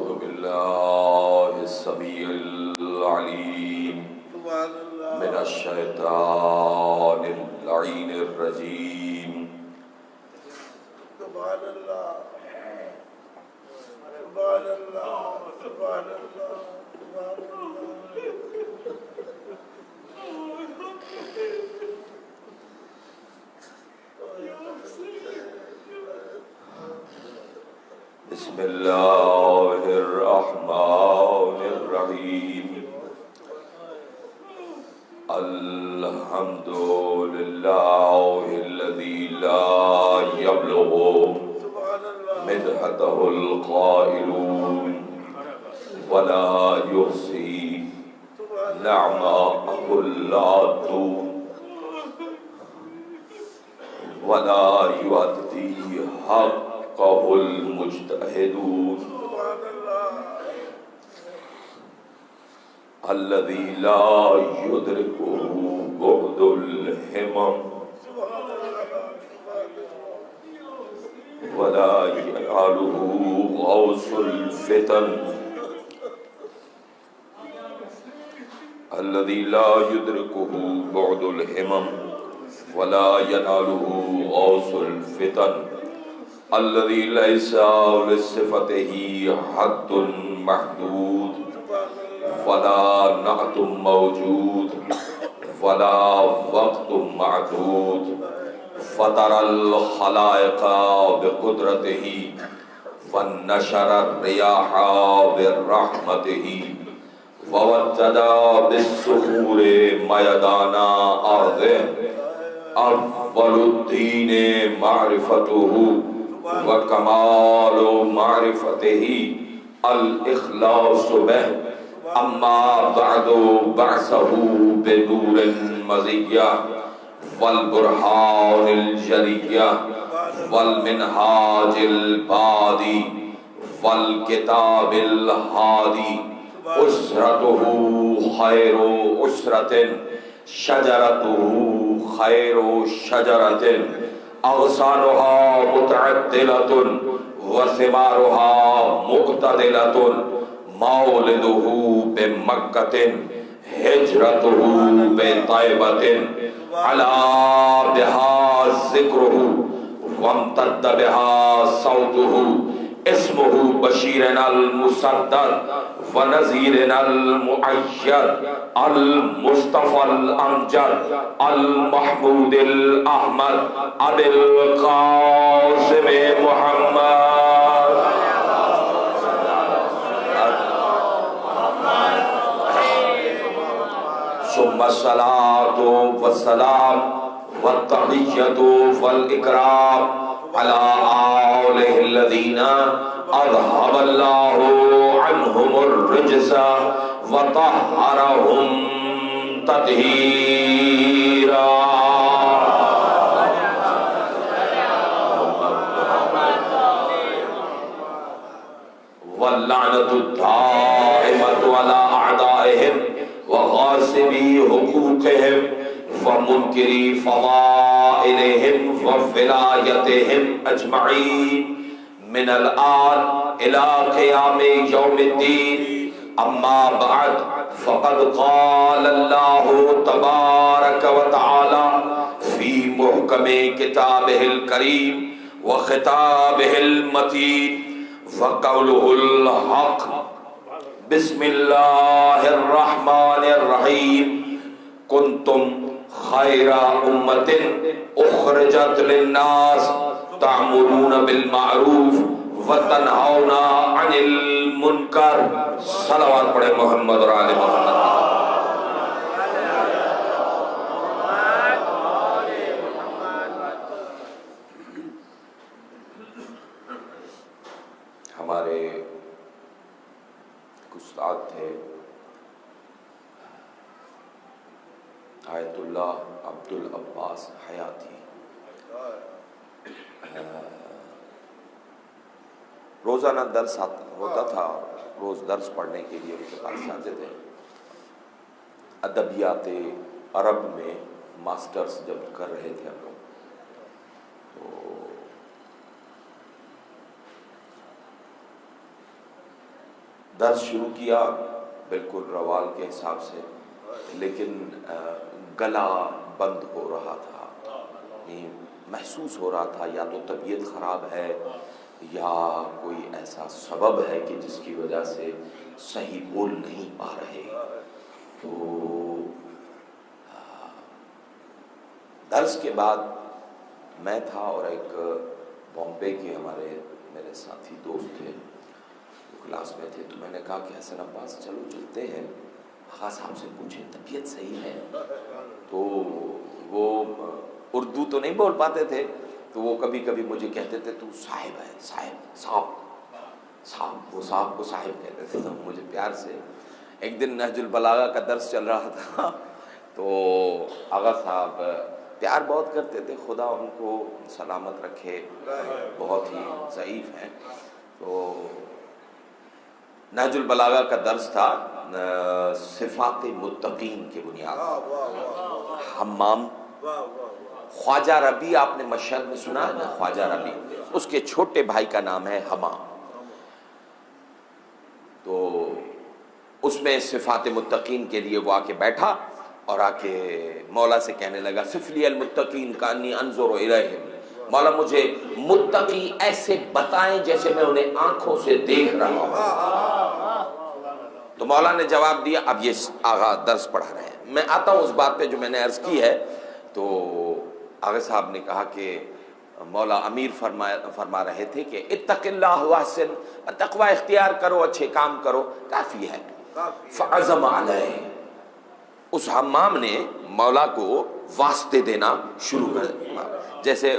أعوذ بالله السميع العليم من الشيطان اللعين الرجيم. سبحان اللہ سبحان اللہ سبحان اللہ سبحان بسم الله الرحمن الرحيم. الحمد لله الذي لا يبلغ مدحته القائلون ولا يحصي نعمه العادون ولا يؤدي حقه المجتهدون. الذي لا يدركه بعد الهمم ولا يناله غوث الفتن. الذي لا يدركه بعد الهمم ولا يناله غوث الفتن. الذي ليس لصفته حد محدود ولا نعت موجود ولا وقت معدود. فطر الخلائق بقدرته ونشر الرياح برحمته ووجد بالسحور ميدان أرضه. أول الدين معرفته وكمال معرفته الإخلاص به. أما بعد بعثه بنور مزية والبرهان الجلية والمنهاج البادي والكتاب الهادي. أسرته خير أسرة شجرته خير شجرة أغصانها متعدلة وثمارها معتدلة. مولده بمكة هجرته بطيبة على بها ذكره وامتد بها صوته. اسمه بشيرنا المسدد ونذيرنا المؤيد المصطفى الأمجد المحمود الأحمد أبي القاسم محمد. ثم الصلاة والسلام والتحية والإكرام على آله الذين أذهب الله عنهم الرجس وطهرهم تطهيرا. واللعنة الدائمة على أعدائهم وغاصبي حقوقهم ومنكري فضائلهم وولايتهم أجمعين من الآن إلى قيام يوم الدين. أما بعد فقد قال الله تبارك وتعالى في محكم كتابه الكريم وخطابه المتين وقوله الحق. بسم الله الرحمن الرحيم. كنتم خير أمة أخرجت للناس تأمرون بالمعروف وتنهون عن المنكر. صلوات پڑھے محمد اور آل محمد. ہمارے استاد تھے آیت اللہ عبد العباس حیاتی. روزانہ درس ہوتا تھا. روز درس پڑھنے کے لیے ان کے پاس جاتے تھے. ادبیات عرب میں ماسٹرز جب کر رہے تھے ہم لوگ تو درس شروع کیا بالکل روال کے حساب سے، لیکن گلا بند ہو رہا تھا، محسوس ہو رہا تھا یا تو طبیعت خراب ہے یا کوئی ایسا سبب ہے کہ جس کی وجہ سے صحیح بول نہیں پا رہے۔ تو درس کے بعد میں تھا اور ایک بامبے کے میرے ساتھی دوست تھے، وہ کلاس میں تھے، تو میں نے کہا کہ حسن عباس چلو چلتے ہیں، آغا صاحب سے پوچھیں طبیعت صحیح ہے۔ تو وہ اردو تو نہیں بول پاتے تھے، تو وہ کبھی کبھی مجھے کہتے تھے تو صاحب ہے، صاحب، وہ صاحب کو صاحب کہتے تھے، تو مجھے پیار سے۔ ایک دن نہج البلاغہ کا درس چل رہا تھا، تو آغا صاحب پیار بہت کرتے تھے، خدا ان کو سلامت رکھے، بہت ہی ضعیف ہیں۔ تو نہج البلاغہ کا درس تھا صفات متقین کے بنیاد، حمام خواجہ ربیع، آپ نے مشہد میں سنا ہے نا خواجہ ربیع، اس کے چھوٹے بھائی کا نام ہے حمام۔ تو اس میں صفات متقین کے لیے وہ آ کے بیٹھا اور آ کے مولا سے کہنے لگا صف لی المتقین کانی انظر الیہم، مولا مجھے متقی ایسے بتائیں جیسے میں انہیں آنکھوں سے دیکھ رہا ہوں۔ تو مولا نے جواب دیا، اب یہ آغا درس پڑھا رہے ہیں، میں آتا ہوں اس بات پہ جو میں نے عرض کی ہے۔ تو آغا صاحب نے کہا کہ مولا امیر فرما رہے تھے کہ اتق اللہ واحسن، تقوی اختیار کرو، اچھے کام کرو، کافی ہے۔ فعزم علیہ، اس حمام نے مولا کو واسطے دینا شروع کر دیا، جیسے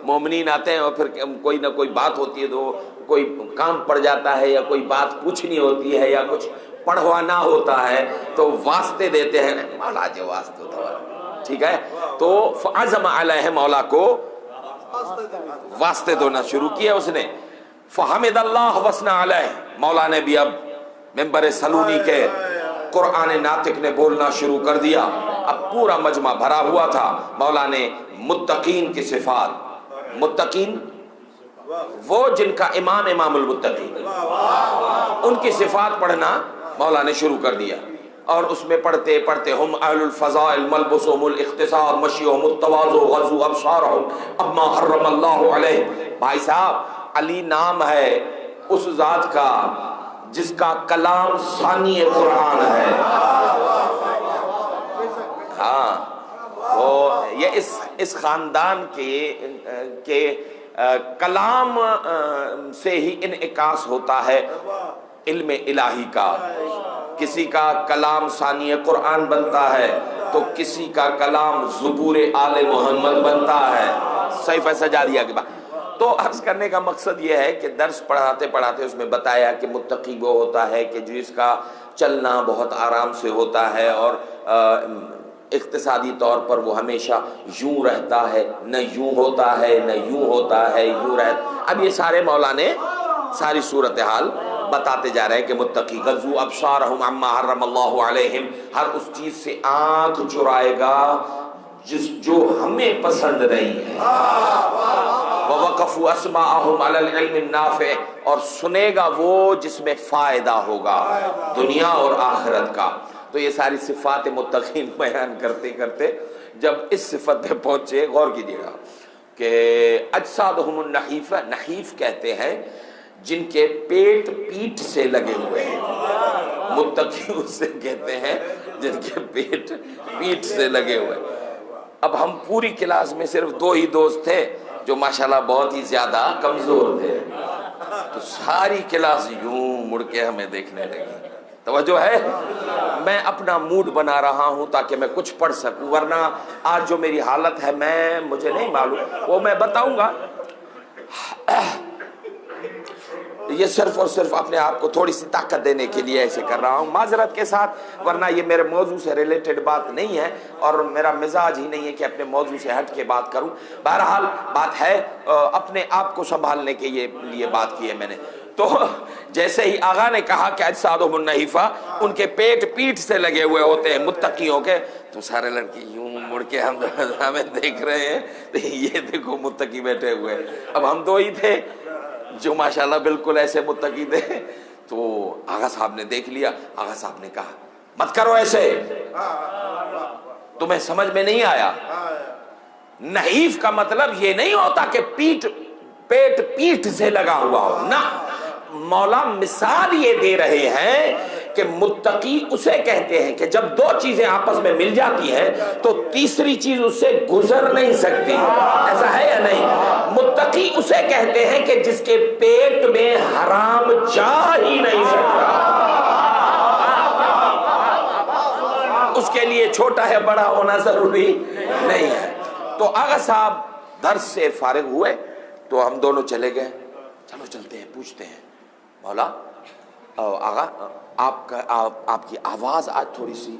مومنین آتے ہیں اور پھر کوئی نہ کوئی بات ہوتی ہے تو کوئی کام پڑ جاتا ہے یا کوئی بات پوچھنی ہوتی ہے یا کچھ پڑھوانا ہوتا ہے تو واسطے دیتے ہیں، مولا جو واسطے ہوتا ہے، ٹھیک ہے۔ تو فعزم علیہ، مولا کو واسطے دینا شروع کیا اس نے۔ فحمد اللہ وثنا علیہ، مولا نے بھی اب ممبر سلونی کے قرآن ناطق نے بولنا شروع کر دیا۔ اب پورا مجمع بھرا ہوا تھا، مولا نے متقین کی صفات، متقین وہ جن کا امام المتقین، ان کی صفات پڑھنا مولا نے شروع کر دیا۔ اور اس میں پڑھتے پڑھتے ہم اہل الفضائل ملبسهم الاختصار مشیهم التواضع غضوا ابصارهم اما حرم اللہ علیہ۔ بھائی صاحب، علی نام ہے اس ذات کا جس کا کلام ثانی قرآن ہے۔ ہاں، وہ یہ اس خاندان کے کلام سے ہی انعکاس ہوتا ہے علم الہی کا۔ کسی کا کلام ثانی قرآن بنتا ہے تو کسی کا کلام زبور آل محمد بنتا ہے۔ صحیفہ سجادیہ کے بعد تو عرض کرنے کا مقصد یہ ہے کہ درس پڑھاتے پڑھاتے اس میں بتایا کہ متقی وہ ہوتا ہے کہ جس کا چلنا بہت آرام سے ہوتا ہے اور اقتصادی طور پر وہ ہمیشہ یوں رہتا ہے، نہ یوں ہوتا ہے نہ یوں ہوتا ہے، یوں رہتا۔ اب یہ سارے مولا نے ساری صورتحال بتاتے جا رہے ہیں کہ متقی غضوا ابصارهم عما حرم اللہ علیہم، ہر اس چیز سے آنکھ چرائے گا جو ہمیں پسند نہیں ہے، وَوَقَفُوا أَسْمَاءَهُمْ عَلَى الْعِلْمِ النَّافِعِ، اور سنے گا وہ جس میں فائدہ ہوگا دنیا اور آخرت کا۔ تو یہ ساری صفات متقین بیان کرتے کرتے جب اس صفت پہ پہنچے، غور کیجیے گا کہ اجسادہم النحیفہ، نحیف کہتے ہیں جن کے پیٹ پیٹھ سے لگے ہوئے ہیں، متقی اس سے کہتے ہیں جن کے پیٹ پیٹھ سے لگے ہوئے۔ اب ہم پوری کلاس میں صرف 2 ہی دوست تھے جو ماشاءاللہ بہت ہی زیادہ کمزور تھے، تو ساری کلاس یوں مڑ کے ہمیں دیکھنے لگی۔ توجہ ہے، میں اپنا موڈ بنا رہا ہوں تاکہ میں کچھ پڑھ سکوں، ورنہ آج جو میری حالت ہے مجھے نہیں معلوم، وہ میں بتاؤں گا۔ یہ صرف اور صرف اپنے آپ کو تھوڑی سی طاقت دینے کے لیے ایسے کر رہا ہوں، معذرت کے ساتھ، ورنہ یہ میرے موضوع سے ریلیٹڈ بات نہیں ہے اور میرا مزاج ہی نہیں ہے کہ اپنے موضوع سے ہٹ کے بات کروں۔ بہرحال بات ہے اپنے آپ کو سنبھالنے کے لیے بات کی ہے میں نے۔ تو جیسے ہی آغا نے کہا کہ اجسادہم النحیفہ، ان کے پیٹ پیٹھ سے لگے ہوئے ہوتے ہیں متقیوں کے، تو سارے لڑکے یوں مڑ کے ہمیں دیکھ رہے ہیں، تو یہ دیکھو متقی بیٹھے ہوئے۔ اب ہم 2 ہی تھے جو ماشاءاللہ بالکل ایسے متقی تھے، تو آغا صاحب نے دیکھ لیا. آغا صاحب نے کہا مت کرو ایسے, تمہیں سمجھ میں نہیں آیا. نحیف کا مطلب یہ نہیں ہوتا کہ پیٹ پیٹھ سے لگا ہوا ہو, نہ. مولا مثال یہ دے رہے ہیں کہ متقی اسے کہتے ہیں کہ جب دو چیزیں آپس میں مل جاتی ہیں تو تیسری چیز اس سے گزر نہیں سکتی. ایسا ہے یا نہیں؟ متقی اسے کہتے ہیں کہ جس کے پیٹ میں حرام جا ہی نہیں سکتا. اس کے لیے چھوٹا ہے بڑا ہونا ضروری نہیں ہے. تو آغا صاحب درس سے فارغ ہوئے تو ہم دونوں چلے گئے. چلو چلتے ہیں, پوچھتے ہیں مولا آغا آپ کی آواز آج تھوڑی سی.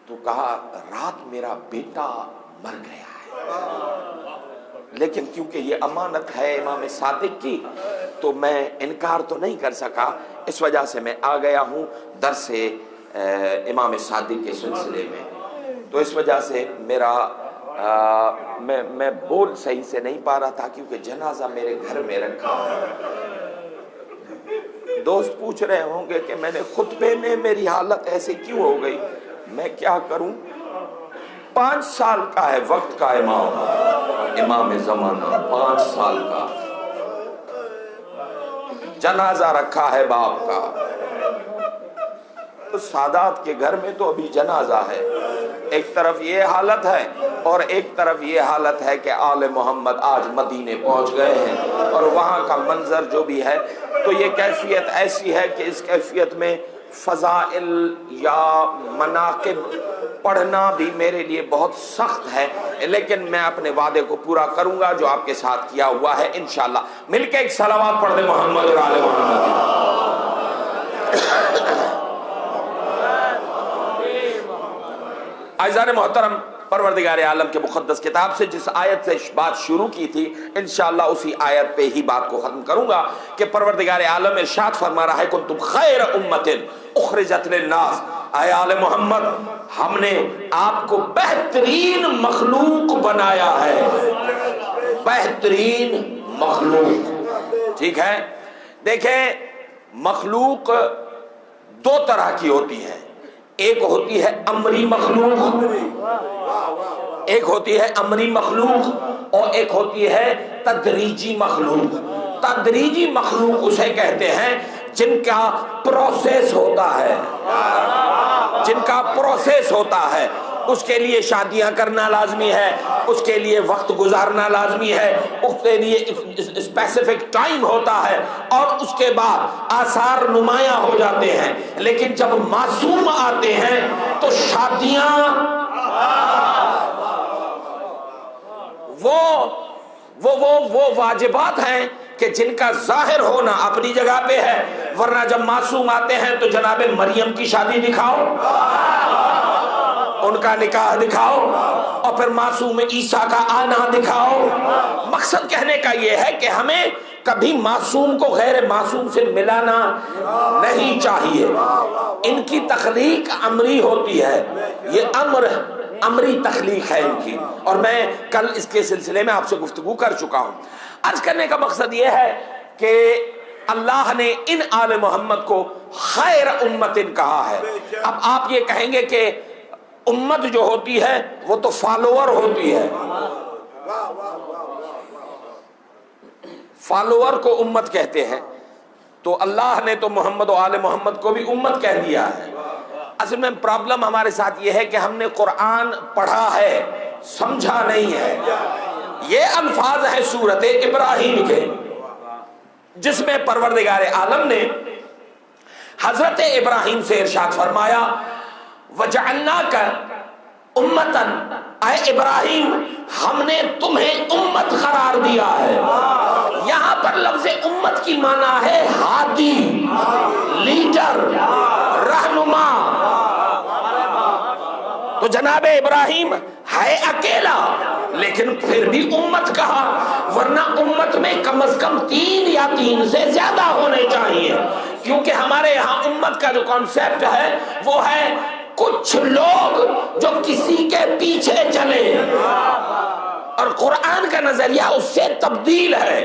تو کہا رات میرا بیٹا مر گیا ہے, لیکن کیونکہ یہ امانت ہے امام صادق کی تو میں انکار تو نہیں کر سکا, اس وجہ سے میں آ گیا ہوں درس امام صادق کے سلسلے میں. تو اس وجہ سے میرا میں بول صحیح سے نہیں پا رہا تھا کیونکہ جنازہ میرے گھر میں رکھا ہے. دوست پوچھ رہے ہوں گے کہ میں نے خطبے میں میری حالت ایسی کیوں ہو گئی. میں کیا کروں, 5 سال کا ہے وقت کا امام زمانہ, 5 سال کا جنازہ رکھا ہے باپ کا. تو سادات کے گھر میں تو ابھی جنازہ ہے. ایک طرف یہ حالت ہے اور ایک طرف یہ حالت ہے کہ آل محمد آج مدینے پہنچ گئے ہیں اور وہاں کا منظر جو بھی ہے تو یہ کیفیت ایسی ہے کہ اس کیفیت میں فضائل یا مناقب پڑھنا بھی میرے لیے بہت سخت ہے, لیکن میں اپنے وعدے کو پورا کروں گا جو آپ کے ساتھ کیا ہوا ہے انشاءاللہ. مل کے ایک صلوات پڑھ دیں محمد اور آل محمد. عزیزان محترم, پروردگار عالم کے مقدس کتاب سے جس آیت سے بات شروع کی تھی انشاءاللہ اسی آیت پہ ہی بات کو ختم کروں گا کہ پروردگار عالم ارشاد فرما رہا ہے کنتم خیر امت اخرجت للناس. اے آل محمد, ہم نے آپ کو بہترین مخلوق بنایا ہے, بہترین مخلوق. ٹھیک ہے, دیکھیں مخلوق 2 طرح کی ہوتی ہے. ایک ہوتی ہے امری مخلوق, ایک ہوتی ہے امری مخلوق اور ایک ہوتی ہے تدریجی مخلوق. تدریجی مخلوق اسے کہتے ہیں جن کا پروسیس ہوتا ہے, جن کا پروسیس ہوتا ہے. اس کے لیے شادیاں کرنا لازمی ہے, اس کے لیے وقت گزارنا لازمی ہے, اس کے لیے اسپیسیفک ٹائم ہوتا ہے اور اس کے بعد آثار نمایاں ہو جاتے ہیں. لیکن جب معصوم آتے ہیں تو شادیاں وہ واجبات ہیں کہ جن کا ظاہر ہونا اپنی جگہ پہ ہے, ورنہ جب معصوم آتے ہیں تو جناب مریم کی شادی دکھاؤ, ان کا نکاح دکھاؤ, اور پھر معصوم عیسیٰ کا آنا دکھاؤ. مقصد کہنے کا یہ ہے کہ ہمیں کبھی معصوم کو غیر معصوم سے ملانا نہیں چاہیے. ان کی تخلیق امری ہوتی ہے, یہ امری تخلیق ہے ان کی, اور میں کل اس کے سلسلے میں آپ سے گفتگو کر چکا ہوں. عرض کرنے کا مقصد یہ ہے کہ اللہ نے ان آل محمد کو خیر امتن کہا ہے. اب آپ یہ کہیں گے کہ امت جو ہوتی ہے وہ تو فالوور ہوتی ہے, فالوور کو امت کہتے ہیں, تو اللہ نے تو محمد و آل محمد کو بھی امت کہہ دیا ہے. اصل میں پرابلم ہمارے ساتھ یہ ہے کہ ہم نے قرآن پڑھا ہے سمجھا نہیں ہے. یہ الفاظ ہیں سورت ابراہیم کے جس میں پروردگار عالم نے حضرت ابراہیم سے ارشاد فرمایا وَجَعَلْنَاكَ أُمَّةً, اے ابراہیم ہم نے تمہیں امت قرار دیا ہے. یہاں پر لفظ امت کی معنی ہے ہادی, لیڈر, رہنما. تو جناب ابراہیم ہے اکیلا لیکن پھر بھی امت کہا, ورنہ امت میں کم از کم 3 یا 3 سے زیادہ ہونے چاہیے, کیونکہ ہمارے یہاں امت کا جو کانسیپٹ ہے وہ ہے کچھ لوگ جو کسی کے پیچھے چلے, اور قرآن کا نظریہ اس سے تبدیل ہے.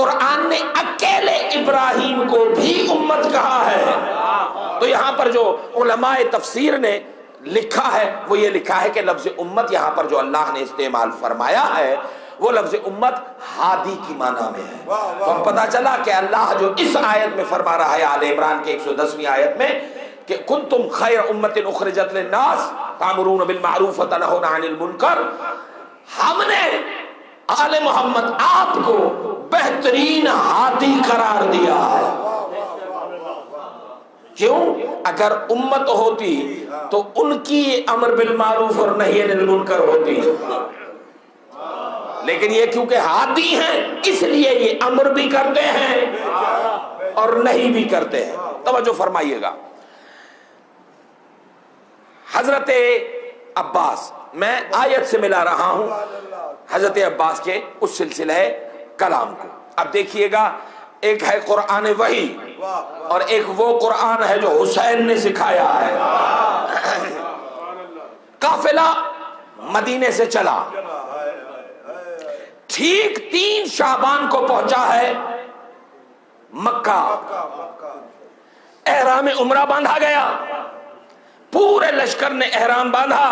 قرآن نے اکیلے ابراہیم کو بھی امت کہا ہے. تو یہاں پر جو علماء تفسیر نے لکھا ہے وہ یہ لکھا ہے کہ لفظ امت یہاں پر جو اللہ نے استعمال فرمایا ہے وہ لفظ امت ہادی کی معنی میں ہے. تو پتہ چلا کہ اللہ جو اس آیت میں فرما رہا ہے آل عمران کے 110ویں آیت میں کہ کنتم خیر امت اخرجت للناس تأمرون بالمعروف وتنہون عن المنکر، ہم نے آل محمد آپ کو بہترین ہادی قرار دیا ہے. کیوں؟ اگر امت ہوتی تو ان کی امر بالمعروف اور نہی عن المنکر ہوتی، لیکن یہ کیونکہ ہادی ہیں اس لیے یہ امر بھی کرتے ہیں اور نہیں بھی کرتے ہیں. توجہ فرمائیے گا. حضرت عباس، میں آیت سے ملا رہا ہوں حضرت عباس کے اس سلسلہ کلام کو. اب دیکھیے گا، ایک ہے قرآن وحی اور ایک وہ قرآن ہے جو حسین نے سکھایا ہے. قافلہ مدینے سے چلا، ٹھیک 3 شعبان کو پہنچا ہے مکہ. احرام عمرہ باندھا گیا، پورے لشکر نے احرام باندھا،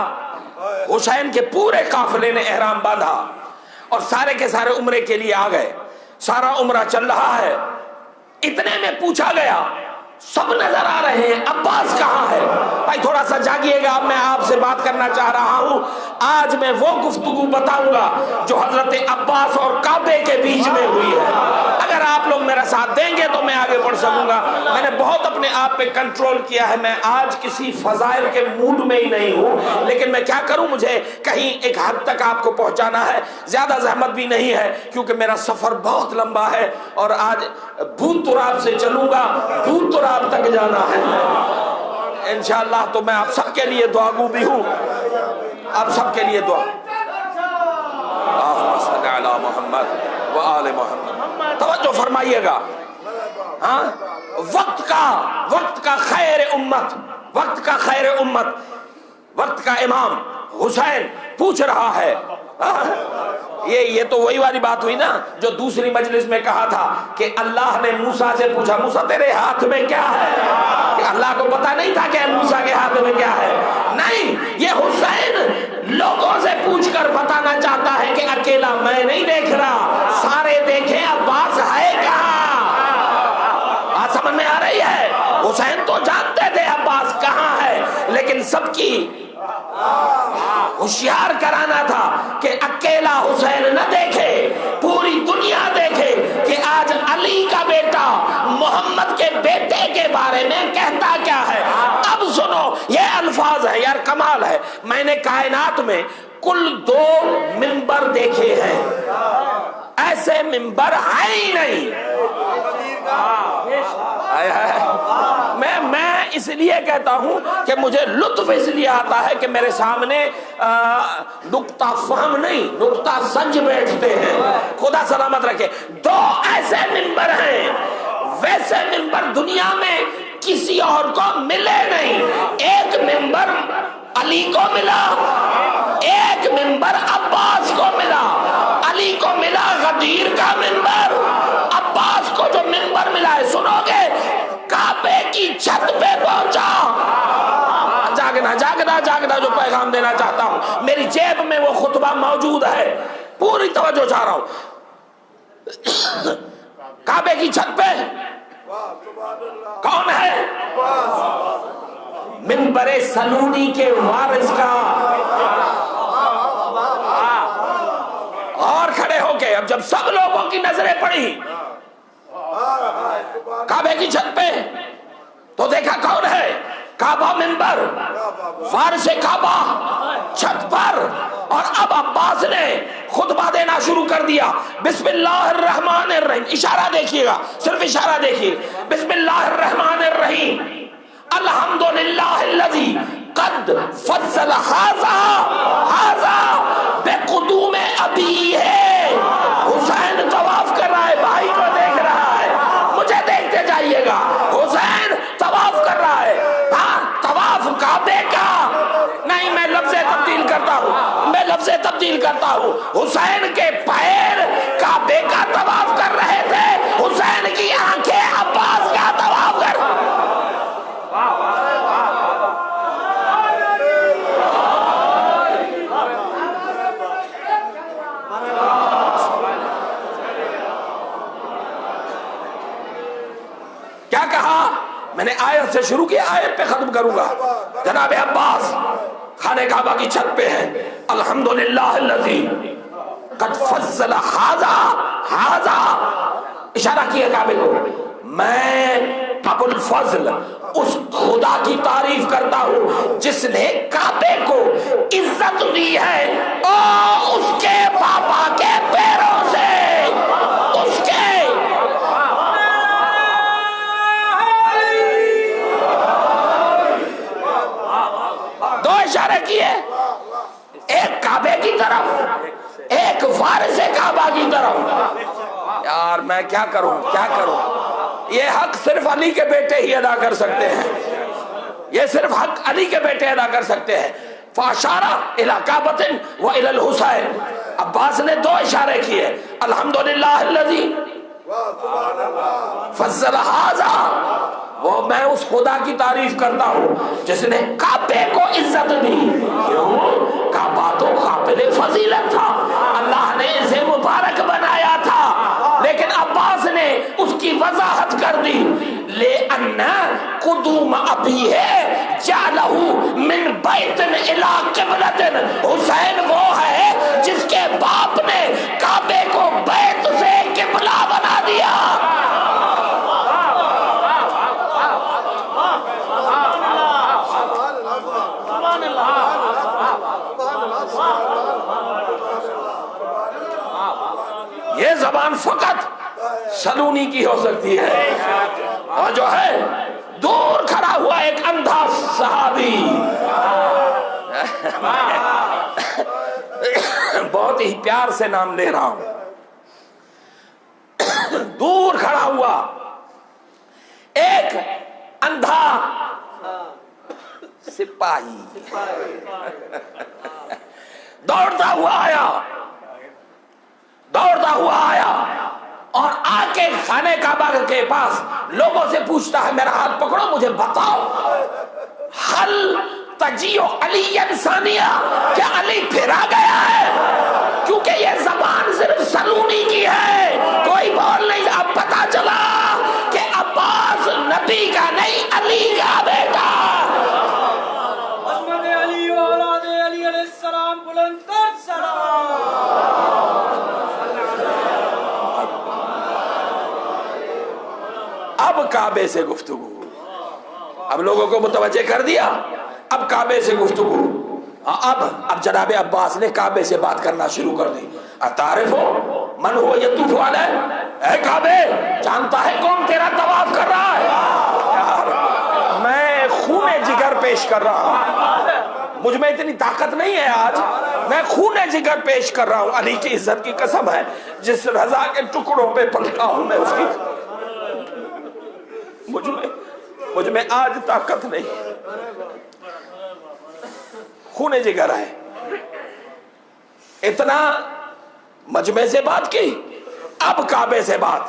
حسین کے پورے قافلے نے احرام باندھا اور سارے کے سارے عمرے کے لیے آ گئے. سارا عمرہ چل رہا ہے. اتنے میں پوچھا گیا، سب نظر آ رہے ہیں، عباس کہاں ہے؟ بھائی تھوڑا سا جاگیے گا، میں آپ سے بات کرنا چاہ رہا ہوں. آج میں وہ گفتگو بتاؤں گا جو حضرت عباس اور کعبے کے بیچ میں ہوئی ہے. اگر آپ لوگ میرا ساتھ دیں گے تو میں آگے بڑھ سکوں گا. میں نے بہت اپنے آپ پہ کنٹرول کیا ہے، میں آج کسی فضائل کے موڈ میں ہی نہیں ہوں، لیکن میں کیا کروں، مجھے کہیں ایک حد تک آپ کو پہنچانا ہے. زیادہ زحمت بھی نہیں ہے کیونکہ میرا سفر بہت لمبا ہے اور آج بھوت تراب سے چلوں گا، بھوت تراب تک جانا ہے انشاءاللہ. تو میں آپ سب کے لیے دعا گو بھی ہوں، آپ سب کے لیے دعا. اللہم صلی علی محمد وآل محمد. توجہ فرمائیے گا. ہاں، وقت کا خیر امت، وقت کا خیر امت، وقت کا امام حسین پوچھ رہا ہے. یہ تو وہی والی بات ہوئی نا جو دوسری مجلس میں کہا تھا کہ اللہ نے موسیٰ سے پوچھا، موسیٰ تیرے ہاتھ میں کیا ہے؟ کہ اللہ کو پتا نہیں تھا کہ موسیٰ کے ہاتھ میں کیا ہے. نہیں، یہ حسین لوگوں سے پوچھ کر بتانا چاہتا ہے کہ اکیلا میں نہیں دیکھ رہا، سارے دیکھیں عباس ہے کہاں. بات سمجھ میں آ رہی ہے؟ حسین تو جانتے تھے عباس کہاں ہے، لیکن سب کی ہوشیار کرانا تھا کہ اکیلا حسین نہ دیکھے، پوری دنیا دیکھے کہ آج علی کا بیٹا محمد کے بیٹے کے بارے میں کہتا کیا ہے. اب سنو، یہ الفاظ ہے یار، کمال ہے. میں نے کائنات میں کل 2 منبر دیکھے ہیں، ایسے منبر ہے ہی نہیں. میں اس لیے کہتا ہوں کہ مجھے لطف اس لیے آتا ہے کہ میرے سامنے نقطہ فہم نہیں، نقطہ سنج بیٹھتے ہیں. خدا سلامت رکھے. 2 ایسے منبر ہیں، ویسے منبر دنیا میں کسی اور کو ملے نہیں. ایک منبر علی کو ملا، ایک منبر عباس کو ملا. علی کو ملا غدیر کا منبر، عباس کو جو منبر ملا ہے سنو گے، کعبے کی چھت پہ پہنچا. جاگنا جو پیغام دینا چاہتا ہوں، میری جیب میں وہ خطبہ موجود ہے، پوری توجہ چاہ رہا ہوں. کعبے کی چھت پہ کون ہے؟ منبر سلونی کے وارث کا. اور کھڑے ہو کے اب جب سب لوگوں کی نظریں پڑی کعبے کی چھت پہ تو دیکھا کون ہے؟ کعبہ منبر، وارث کعبہ چھت پر. اور اب عباس نے خطبہ دینا شروع کر دیا. بسم اللہ الرحمن الرحیم، اشارہ دیکھیے گا، صرف اشارہ دیکھیے. بسم اللہ الرحمن الرحیم، الحمدللہ الذی قد فضل ھذا بقدوم ابی ہے. حسین طواف کر رہا ہے، بھائی کو دیکھ رہا ہے، مجھے دیکھتے جائیے گا. حسین طواف کر رہا ہے. طواف کعبے کا نہیں، میں لفظ تبدیل کرتا ہوں. حسین کے پیر کعبے کا طواف کر رہے تھے. آیت سے شروع کیا، آیت پہ ختم کروں گا. جناب عباس خانہ کعبہ کی چھت پہ ہیں. الحمدللہ الذی قد فضل ھذا اشارہ کیا کعبے کو. میں ابو الفضل اس خدا کی تعریف کرتا ہوں جس نے کعبے کو عزت دی ہے اور اس کے پاپا کے پیروں سے اس کے دو اشارے کیے، ایک کعبے کی طرف، ایک وارث کعبہ کی طرف. یار میں کیا کروں. یہ حق صرف علی کے بیٹے ہی ادا کر سکتے ہیں، یہ صرف حق علی کے بیٹے ادا کر سکتے ہیں. فاشارہ الی کعبۃ و الی الحسین. عباس نے دو اشارے کیے. الحمدللہ الذی فضل ھذا، وہ میں اس خدا کی تعریف کرتا ہوں جس نے کعبے کو عزت دی. کیوں؟ کعبہ تو قابل فضیلت تھا، اللہ نے اسے مبارک بنایا تھا، لیکن عباس نے اس کی وضاحت کر دی. لِأَنَّ قُدُومَ أَبِيهِ جَعْلَهُ مِنْ بَيْتٍ إِلَىٰ قِبْلَةٍ. حسین وہ ہے جس کے باپ نے کعبے کو بیت سے قبلہ بنا دیا. یہ زبان فقط سلونی کی ہو سکتی ہے. اور جو ہے دور کھڑا ہوا ایک اندھا صحابی، بہت ہی پیار سے نام لے رہا ہوں، دور کھڑا ہوا ایک اندھا سپاہی دوڑتا ہوا آیا اور آ کے خانہ کعبہ کے پاس لوگوں سے پوچھتا ہے، میرا ہاتھ پکڑو، مجھے بتاؤ، حل تجیو علی ثانیہ، کیا علی پھرا گیا ہے؟ کیونکہ یہ زبان صرف سلونی کی ہے، کوئی بول نہیں. اب پتا چلا کہ عباس نبی کا نہیں، علی کا بیٹا. عظمت علی و اولاد علی علیہ السلام، بلند تر سلام. اب کعبے سے گفتگو، اب لوگوں کو متوجہ کر دیا، اب کعبے سے گفتگو. اب جناب عباس نے کعبے سے بات کرنا شروع کر دی. اتعرف من ہو یطوف علیہ، اے کعبے جانتا ہے کون تیرا طواف کر رہا ہے؟ میں خون جگر پیش کر رہا ہوں، مجھ میں اتنی طاقت نہیں ہے آج، میں خون جگر پیش کر رہا ہوں. علی کی عزت کی قسم ہے، جس رضا کے ٹکڑوں پہ پلتا ہوں میں اس کی، مجھ میں آج طاقت نہیں، خون جگر ہے. اتنا مجمع سے بات کی، اب کعبے سے بات.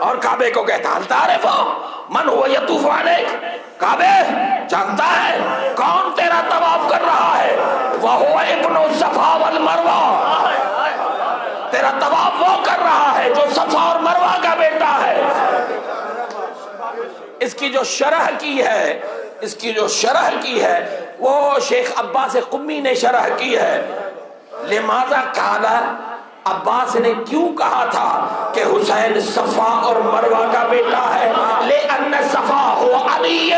اور کعبے کو کہتا ہے تعرف من ہو یطوف علیک، کعبے جانتا ہے کون تیرا طواف کر رہا ہے؟ وہو ابن الصفا والمروہ، تیرا طواف وہ کر رہا ہے جو صفا اور مروہ کا بیٹا ہے. اس کی جو شرح کی ہے وہ شیخ عباس قمی نے شرح کی ہے. لماذا قال، عباس نے کیوں کہا تھا کہ حسین صفا اور مروہ کا بیٹا ہے؟ لأن صفا هو علی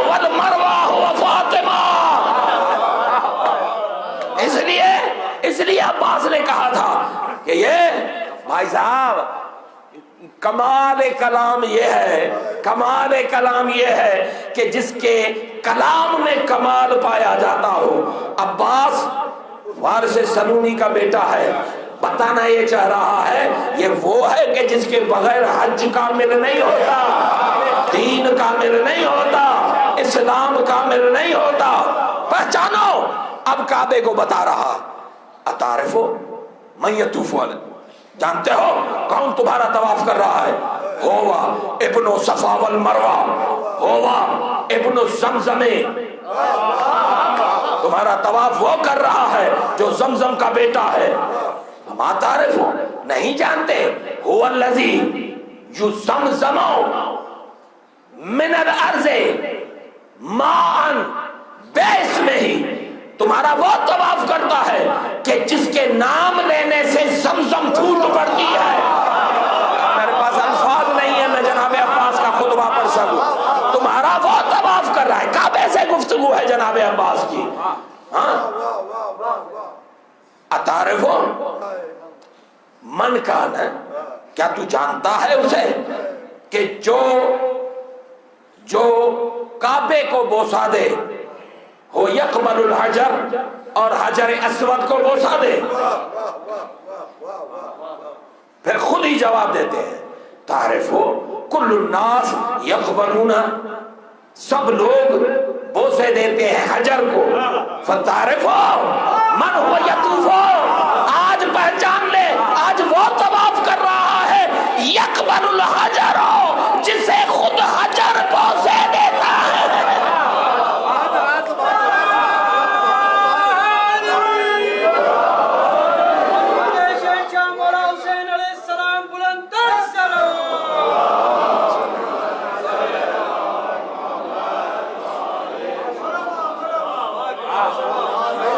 والمروہ هو فاطمہ. اس لیے عباس نے کہا تھا کہ یہ بھائی صاحب کمال کلام یہ ہے کہ جس کے کلام میں کمال پایا جاتا ہو. عباس وارث سلونی کا بیٹا ہے، بتانا یہ چاہ رہا ہے یہ وہ ہے کہ جس کے بغیر حج کامل نہیں ہوتا، دین کامل نہیں ہوتا، اسلام کامل نہیں ہوتا. پہچانو. اب کعبے کو بتا رہا، اتعرفو من یطوف علیہ، جانتے ہو کون تمہارا طواف کر رہا ہے؟ ہوا ابن صفا والمروہ، ہوا ابن زمزم، تمہارا طواف وہ کر رہا ہے جو زمزم کا بیٹا ہے. ما تعرف، نہیں جانتے، هو الذی یزمزم من الارض مان بیس میں ہی تمہارا وہ طواف کرتا ہے کہ جس کے نام لینے سے زمزم پھوٹ پڑتی ہے. میرے پاس الفاظ نہیں ہے میں جناب عباس کا خطبہ پڑھ سکوں. تمہارا وہ طواف کر رہا ہے. کعبے سے گفتگو ہے جناب عباس کی. اتعرفو من کان ہے, کیا تو جانتا ہے اسے کہ جو کعبے کو بوسا دے ہو یقبل الحجر اور حجر اسود کو بوسا دے. پھر خود ہی جواب دیتے ہیں تعرفو کل الناس یقبلون, سب لوگ بوسے دیتے ہیں حجر کو. فتعرفو من ہوا یطوفو, آج پہچان لے آج وہ طواف کر رہا ہے یقبل الحجر, جسے خود حجر بوسے دیتا ہے. شاہ مولا حسین علیہ السلام بلند تر سلام.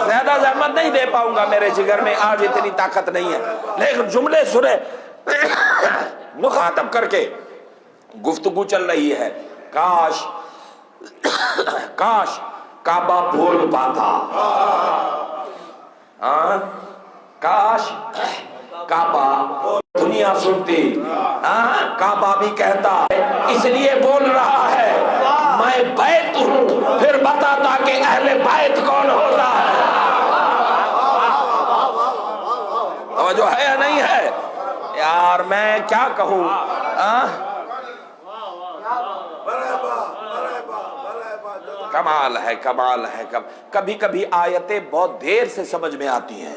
زیادہ زحمت نہیں دے پاؤں گا, میرے جگر میں آج اتنی طاقت نہیں ہے, لیکن جملے سنے مخاطب کر کے گفتگو چل رہی ہے. کاش کعبہ بول پاتا, کاش کعبہ دنیا سنتی. کعبہ بھی کہتا ہے اس لیے بول رہا ہے میں بیت ہوں, پھر بتاتا کہ اہل بیت کون ہوتا ہے. جو ہے یا نہیں ہے یار, میں کیا کہوں. کمال ہے کمال ہے. کبھی کبھی آیتیں بہت دیر سے سمجھ میں آتی ہیں.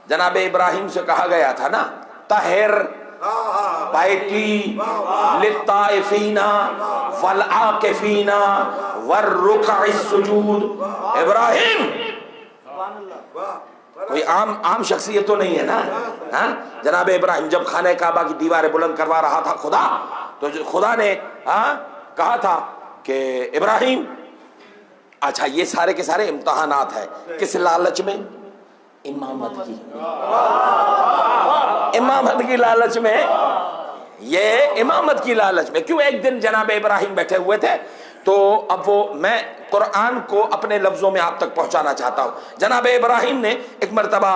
جناب ابراہیم سے کہا گیا تھا نا طہر بیتی للطائفین والعاکفین والرکع السجود. ابراہیم کوئی عام شخصیت تو نہیں ہے نا. جناب ابراہیم جب خانہ کعبہ کی دیواریں بلند کروا رہا تھا خدا, تو خدا نے کہا تھا کہ ابراہیم, اچھا یہ سارے کے سارے امتحانات ہیں کس لالچ میں؟ امامت کی لالچ میں. یہ امامت کی لالچ میں. کیوں؟ ایک دن جناب ابراہیم بیٹھے ہوئے تھے, تو اب وہ میں قرآن کو اپنے لفظوں میں آپ تک پہنچانا چاہتا ہوں. جناب ابراہیم نے ایک مرتبہ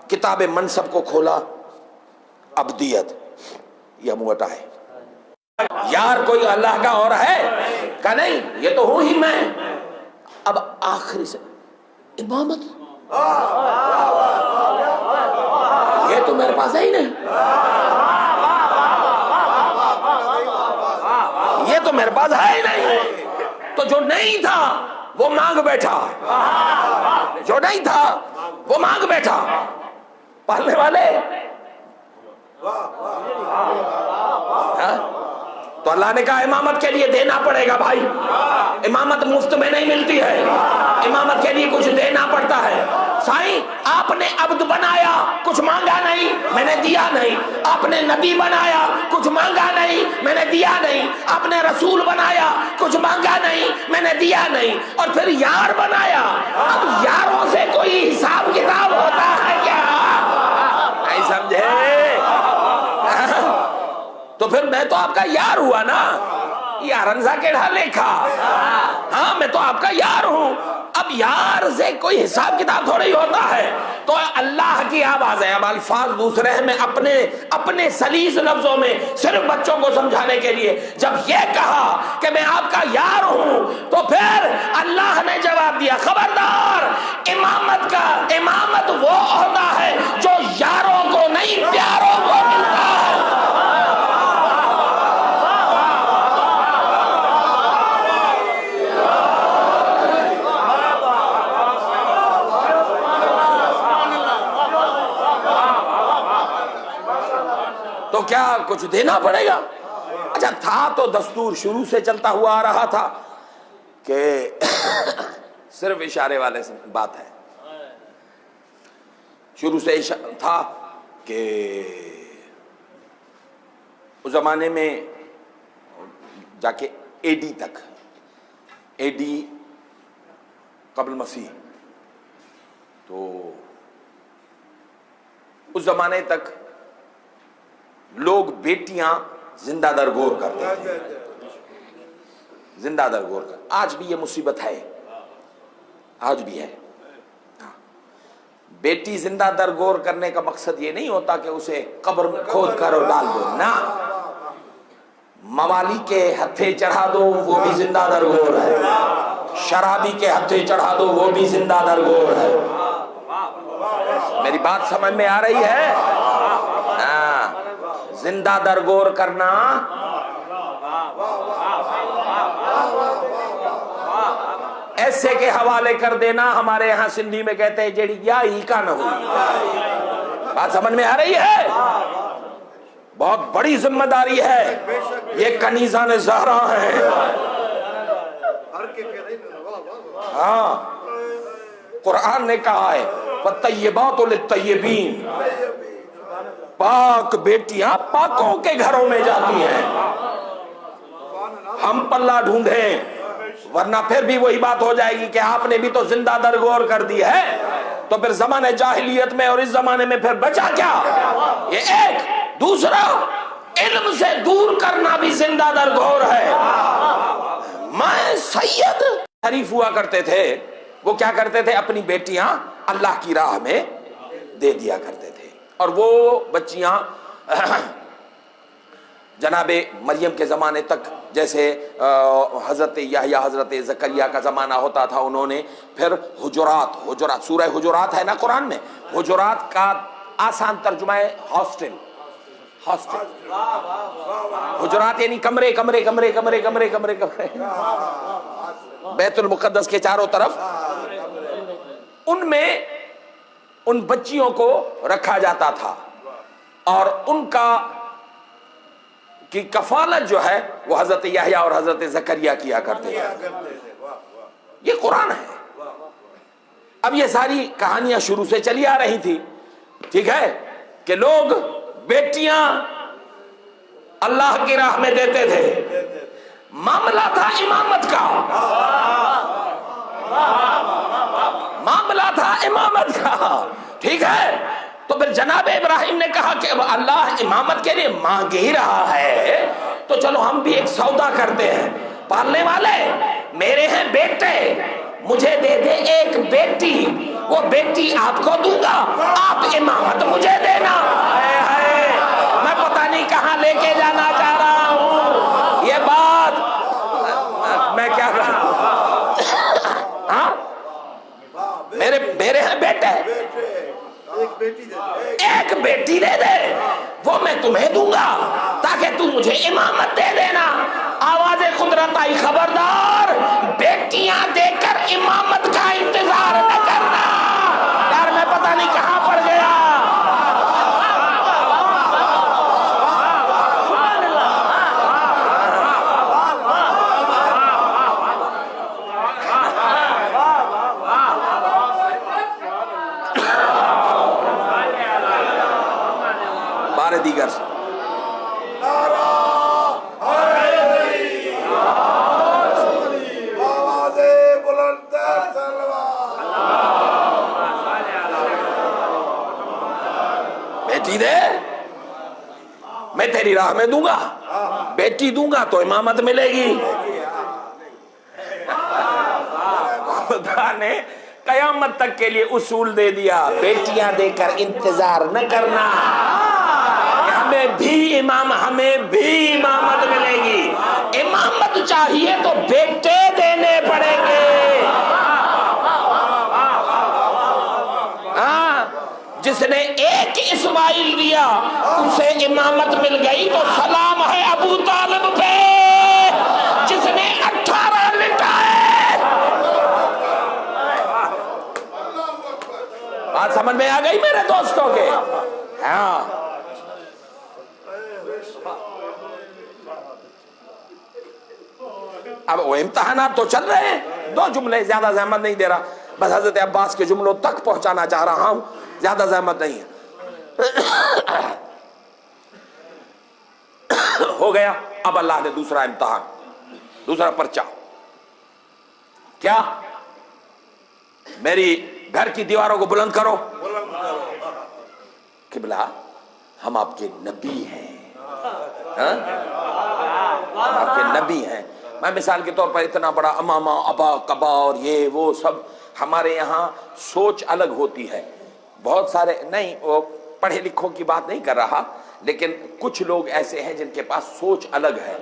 کتاب منصب کو کھولا, ابدیت یا موٹا ہے. یار کوئی اللہ کا اور ہے کہ نہیں, یہ تو ہوں ہی میں. اب آخری سے امامت, یہ تو میرے پاس ہے ہی نہیں, یہ تو میرے پاس ہے ہی نہیں. تو جو نہیں تھا وہ مانگ بیٹھا, جو نہیں تھا وہ مانگ بیٹھا. پڑھنے والے تو اللہ نے کہا امامت کے لیے دینا پڑے گا بھائی. امامت مفت میں نہیں ملتی ہے, امامت کے لیے کچھ دینا پڑتا ہے. سائیں آپ نے عبد بنایا, کچھ مانگا نہیں, میں نے دیا نہیں. آپ نے نبی بنایا, کچھ مانگا نہیں, میں نے دیا نہیں. آپ نے رسول بنایا, کچھ مانگا نہیں, میں نے دیا نہیں. اور پھر یار بنایا, اب یاروں سے کوئی حساب کتاب ہوتا ہے کیا؟ نہیں سمجھے؟ تو پھر میں تو آپ کا یار ہوا نا. یارنزا کے ڈھا لکھا, ہاں میں تو آپ کا یار ہوں. اب یار سے کوئی حساب کتاب تھوڑی ہوتا ہے. تو اللہ کی آواز ہے. اب الفاظ دوسرے ہیں, میں اپنے سلیس لفظوں میں صرف بچوں کو سمجھانے کے لیے جب یہ کہا کہ میں آپ کا یار ہوں, تو پھر اللہ نے جواب دیا خبردار, امامت وہ ہوتا ہے جو یاروں کو نہیں پیاروں کو ملتا ہے. تو کیا کچھ دینا پڑے گا؟ اچھا تھا تو دستور شروع سے چلتا ہوا آ رہا تھا کہ صرف اشارے والے سے بات ہے. شروع سے تھا کہ اس زمانے میں جا کے اے ڈی تک، اے ڈی قبل مسیح، تو اس زمانے تک لوگ بیٹیاں زندہ درگور کرتے تھے، زندہ درگور کر. آج بھی یہ مصیبت ہے، آج بھی ہے. بیٹی زندہ درگور کرنے کا مقصد یہ نہیں ہوتا کہ اسے قبر میں کھود کر اور ڈال دو، نہ، موالی کے ہتھے چڑھا دو وہ بھی زندہ درگور ہے، شرابی کے ہتھے چڑھا دو وہ بھی زندہ درگور ہے. میری بات سمجھ میں آ رہی ہے؟ زندہ درگور کرنا ایسے کے حوالے کر دینا، ہمارے یہاں سندھی میں کہتے ہیں جیڑی یا ہی کا نہ ہوئی. بات سمجھ میں آ رہی ہے؟ بہت بڑی ذمہ داری ہے، یہ کنیزان زہرا ہیں. ہاں، قرآن نے کہا ہے فَالطَّيِّبَاتُ لِلطَّيِّبِينَ، پاک بیٹیاں پاکوں کے گھروں میں جاتی ہیں. ہم پلہ ڈھونڈیں، ورنہ پھر بھی وہی بات ہو جائے گی کہ آپ نے بھی تو زندہ درگور کر دی ہے، تو پھر زمانے جاہلیت میں اور اس زمانے میں پھر بچا کیا؟ یہ ایک. دوسرا، علم سے دور کرنا بھی زندہ درگور ہے. میں سید شریف ہوا کرتے تھے، وہ کیا کرتے تھے؟ اپنی بیٹیاں اللہ کی راہ میں دے دیا کرتے تھے، اور وہ بچیاں جناب مریم کے زمانے تک، جیسے حضرت یحییٰ حضرت زکریا کا زمانہ ہوتا تھا، انہوں نے پھر حجرات سورہ حجرات ہے نا قرآن میں، حجرات کا آسان ترجمہ ہے ہاسٹل. حجرات یعنی کمرے کمرے کمرے کمرے کمرے کمرے کمرے بیت المقدس کے چاروں طرف. ان میں ان بچیوں کو رکھا جاتا تھا، اور ان کا کی کفالت جو ہے وہ حضرت یحییٰ اور حضرت زکریا کیا کرتے تھے. یہ قرآن ہے. اب یہ ساری کہانیاں شروع سے چلی آ رہی تھی، ٹھیک ہے، کہ لوگ بیٹیاں اللہ کی راہ میں دیتے تھے. معاملہ تھا امامت کا، معاملہ تھا امامت کا، ٹھیک ہے. تو پھر جناب ابراہیم نے کہا کہ اللہ امامت کے لیے مانگ ہی رہا ہے، تو چلو ہم بھی ایک سودا کرتے ہیں. پالنے والے میرے ہیں بیٹے، مجھے دے دے ایک بیٹی، وہ بیٹی آپ کو دوں گا، آپ امامت مجھے دینا. میں پتہ نہیں کہاں لے کے جانا چاہ رہا ہوں یہ بات. میں کیا ہاں، میرے ہیں بیٹے، ایک بیٹی دے دے، وہ میں تمہیں دوں گا تاکہ تم مجھے امامت دے دینا. آواز قدرت آئی، خبردار بیٹیاں دے کر امامت کا انتظار نہ کرنا. یار میں پتہ نہیں کہاں پڑ گیا. دیگر سے بیٹی دے، میں تیری راہ میں دوں گا، بیٹی دوں گا تو امامت ملے گی. خدا نے قیامت تک کے لیے اصول دے دیا، بیٹیاں دے کر انتظار نہ کرنا، ہمیں بھی امامت ملے گی. امامت چاہیے تو بیٹے دینے پڑیں گے. ہاں، جس نے ایک اسماعیل دیا اسے امامت مل گئی، تو سلام ہے ابو طالب پہ جس نے 18 لٹائے. بات سمجھ میں آ گئی میرے دوستوں کے؟ ہاں، اب وہ امتحانات تو چل رہے ہیں. 2 جملے، زیادہ زحمت نہیں دے رہا، بس حضرت عباس کے جملوں تک پہنچانا چاہ رہا ہوں، زیادہ زحمت نہیں ہے. ہو گیا. اب اللہ نے دوسرا امتحان دوسرا پرچہ کیا؟ میری گھر کی دیواروں کو بلند کرو. قبلہ ہم آپ کے نبی ہیں، ہاں؟ ہم آپ کے نبی ہیں. میں مثال کے طور پر اتنا بڑا امامہ ابا قبا اور یہ وہ سب، ہمارے یہاں سوچ الگ ہوتی ہے. بہت سارے نہیں، وہ پڑھے لکھوں کی بات نہیں کر رہا، لیکن کچھ لوگ ایسے ہیں جن کے پاس سوچ الگ ہے.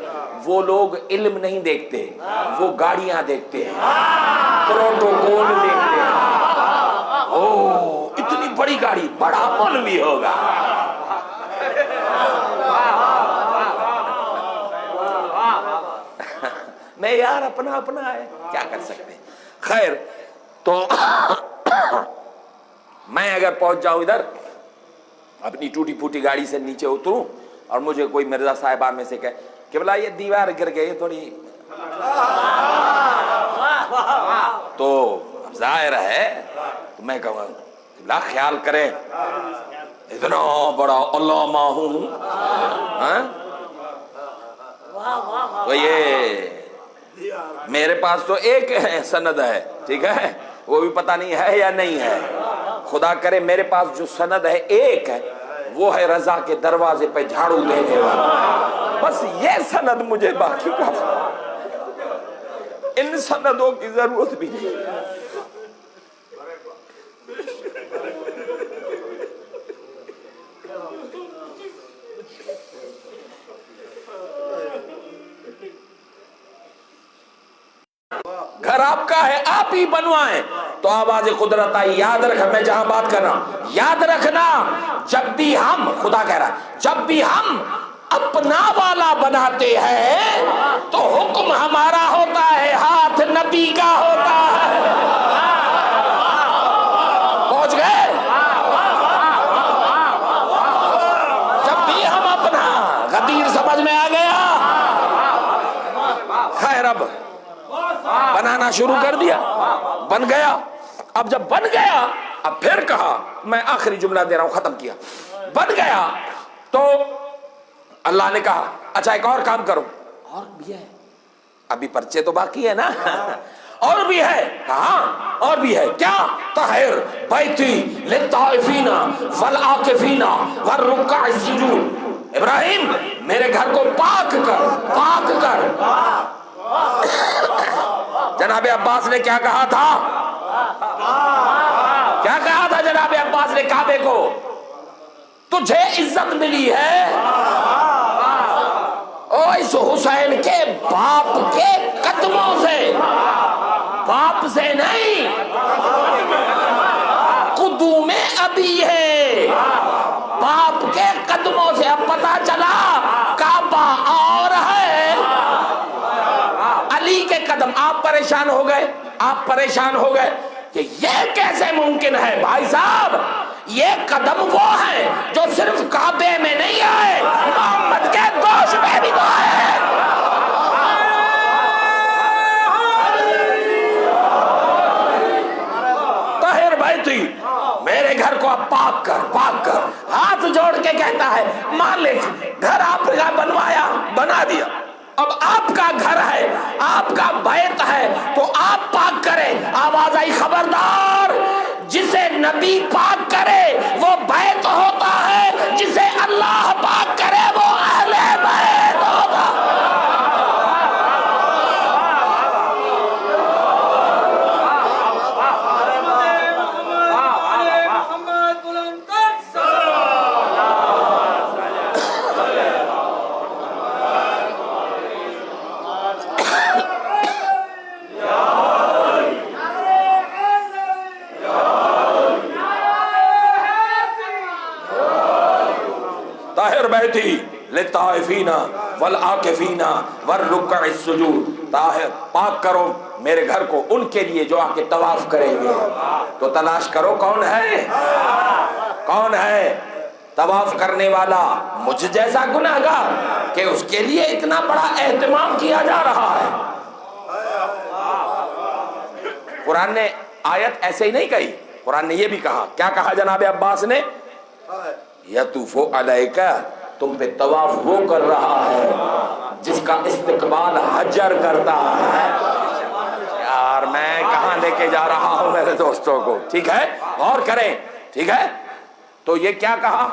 وہ لوگ علم نہیں دیکھتے، وہ گاڑیاں دیکھتے ہیں، پروٹوکول دیکھتے ہیں. او اتنی بڑی گاڑی، بڑا مولوی ہوگا. میں یار اپنا اپنا ہے، کیا کر سکتے ہیں. خیر، تو میں اگر پہنچ جاؤں ادھر، اپنی ٹوٹی پھوٹی گاڑی سے نیچے اتروں اور مجھے کوئی مرزا صاحبان میں سے کہے کہ بلا یہ دیوار گر گئی تھوڑی، تو ظاہر ہے تو میں کہوں بلا خیال کریں اتنا بڑا علامہ ہوں، تو یہ میرے پاس تو ایک سند ہے، ٹھیک ہے، وہ بھی پتہ نہیں ہے یا نہیں ہے. خدا کرے میرے پاس جو سند ہے ایک ہے، وہ ہے رضا کے دروازے پہ جھاڑو دینے والا. بس یہ سند مجھے باقی کا، ان سندوں کی ضرورت بھی نہیں. گھر آپ کا ہے، آپ ہی بنوائیں. تو آواز قدرت آئی. یاد رکھ، میں جہاں بات کر رہا ہوں یاد رکھنا، جب بھی ہم، خدا کہہ رہا جب بھی ہم اپنا والا بناتے ہیں تو حکم ہمارا ہوتا ہے، ہاتھ نبی کا ہوتا ہے. پہنچ گئے؟ جب بھی ہم اپنا، غدیر سمجھ میں آ گیا. خیر، اب بنانا شروع کر دیا، بن گیا. اب جب بن گیا، اب پھر کہا، میں آخری جملہ دے رہا ہوں، ختم کیا. بن گیا تو اللہ نے کہا اچھا ایک اور کام کرو. اور بھی ہے، ابھی پرچے تو باقی ہے نا. اور بھی ہے. ہاں اور بھی ہے. کیا؟ طہر بیتی للطائفین والعاکفین والرکع السجود. ابراہیم میرے گھر کو پاک کر، پاک کر. جناب عباس نے کیا کہا تھا؟ کیا کہا تھا جناب عباس نے کعبے کو؟ تجھے عزت ملی ہے او اس حسین کے باپ کے قدموں سے، باپ سے نہیں، قدوم ابی ہے، باپ کے قدموں سے. اب پتا چلا کعبہ اور ہے علی کے قدم. آپ پریشان ہو گئے، آپ پریشان ہو گئے کہ یہ کیسے ممکن ہے. بھائی صاحب، یہ قدم وہ ہیں جو صرف کعبے میں نہیں آئے، محمد کے گوشت میں بھی تو آئے. طاہر بیتی، میرے گھر کو اب پاک کر، پاک کر. ہاتھ جوڑ کے کہتا ہے مالک گھر آپ کا بنوایا، بنا دیا، اب آپ کا گھر ہے، آپ کا بیت ہے، تو آپ پاک کریں. آواز آئی خبردار، جسے نبی پاک کرے وہ بیت ہوتا ہے، جسے اللہ پاک کرے وہ اہل بیت ہوتا ہے. طاہر بیتی للطائفین والعاکفین والرکع السجود. طاہر پاک کرو میرے گھر کو ان کے لیے جو آ کے طواف کریں گے. تو تلاش کرو کون ہے، کون ہے طواف کرنے والا مجھ جیسا گناہگار کہ اس کے لیے اتنا بڑا اہتمام کیا جا رہا ہے. قرآن نے آیت ایسے ہی نہیں کہی، قرآن نے یہ بھی کہا. کیا کہا جناب عباس نے؟ یطوف علیک تم پہ طواف وہ کر رہا ہے جس کا استقبال حجر کرتا ہے. یار میں کہاں لے کے جا رہا ہوں میرے دوستوں کو؟ ٹھیک ہے، غور کریں. ٹھیک ہے، تو یہ کیا کہا؟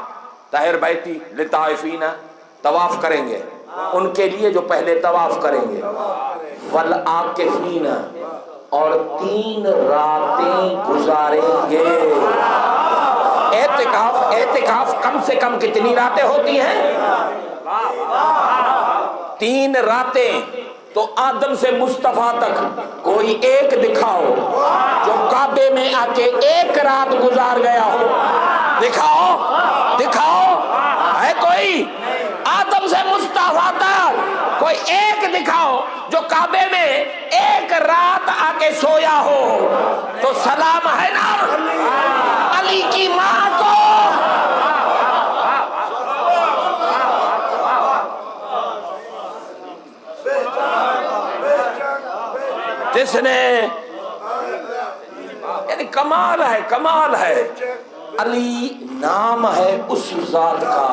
طاہر بیتی لطائفین، طواف کریں گے ان کے لیے جو پہلے طواف کریں گے. والعاکفین، اور 3 راتیں گزاریں گے. اعتکاف کم سے کم کتنی راتیں ہوتی ہیں؟ 3 راتیں. تو آدم سے مصطفیٰ تک کوئی ایک دکھاؤ جو کعبے میں آ کے 1 رات گزار گیا ہو. دکھاؤ ہے کوئی؟ آدم سے مصطفیٰ تک کوئی ایک دکھاؤ جو کعبے میں 1 رات آ کے سویا ہو. تو سلام ہے نا علی کی ماں کو. جس نے، یعنی کمال ہے. علی نام ہے اس ذات کا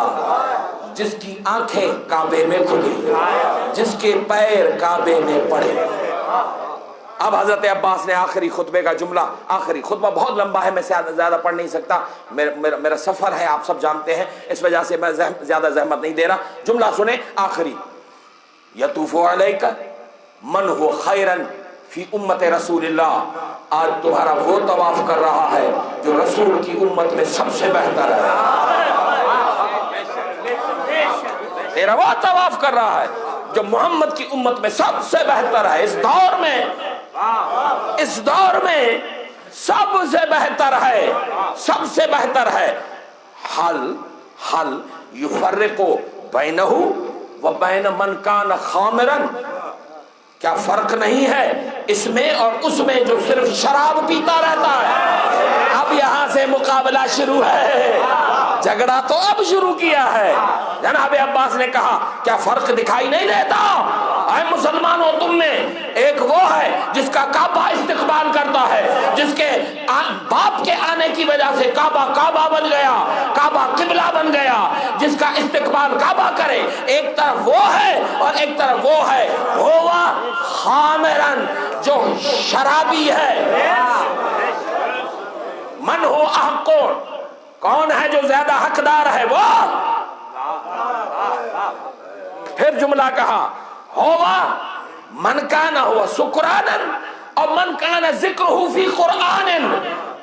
جس کی آنکھیں کعبے میں کھلی، جس کے پیر کعبے میں پڑے. اب حضرت عباس نے آخری خطبے کا جملہ، آخری خطبہ بہت لمبا ہے، میں زیادہ پڑھ نہیں سکتا، میرا سفر ہے، آپ سب جانتے ہیں، اس وجہ سے میں زیادہ زحمت نہیں دے رہا. جملہ سنیں آخری. یطوف علیک من هو خیرا فی امت رسول اللہ. آج تمہارا وہ طواف کر رہا ہے جو رسول کی امت میں سب سے بہتر ہے. تیرا وہ طواف کر رہا ہے جو محمد کی امت میں سب سے بہتر ہے. اس دور میں سب سے بہتر ہے. حل یفرق بینہ و بین من کان خامرا. کیا فرق نہیں ہے اس میں اور اس میں جو صرف شراب پیتا رہتا ہے؟ اب یہاں سے مقابلہ شروع ہے، جھگڑا تو اب شروع کیا ہے. جناب عباس نے کہا کیا فرق دکھائی نہیں دیتا؟ اے مسلمانوں تم میں ایک وہ ہے جس کا کعبہ استقبال کرتا ہے، جس کے باپ کے آنے کی وجہ سے کعبہ بن گیا، کعبہ قبلہ بن گیا. جس کا استقبال کعبہ کرے، ایک طرف وہ ہے اور ایک طرف وہ ہے ہوا خامرن جو شرابی ہے. من ہو احق، کون ہے جو زیادہ حقدار ہے؟ وہ. پھر جملہ کہا ہوا من کان ہوا سکرانن اور من کان ذکرہ فی قرآن.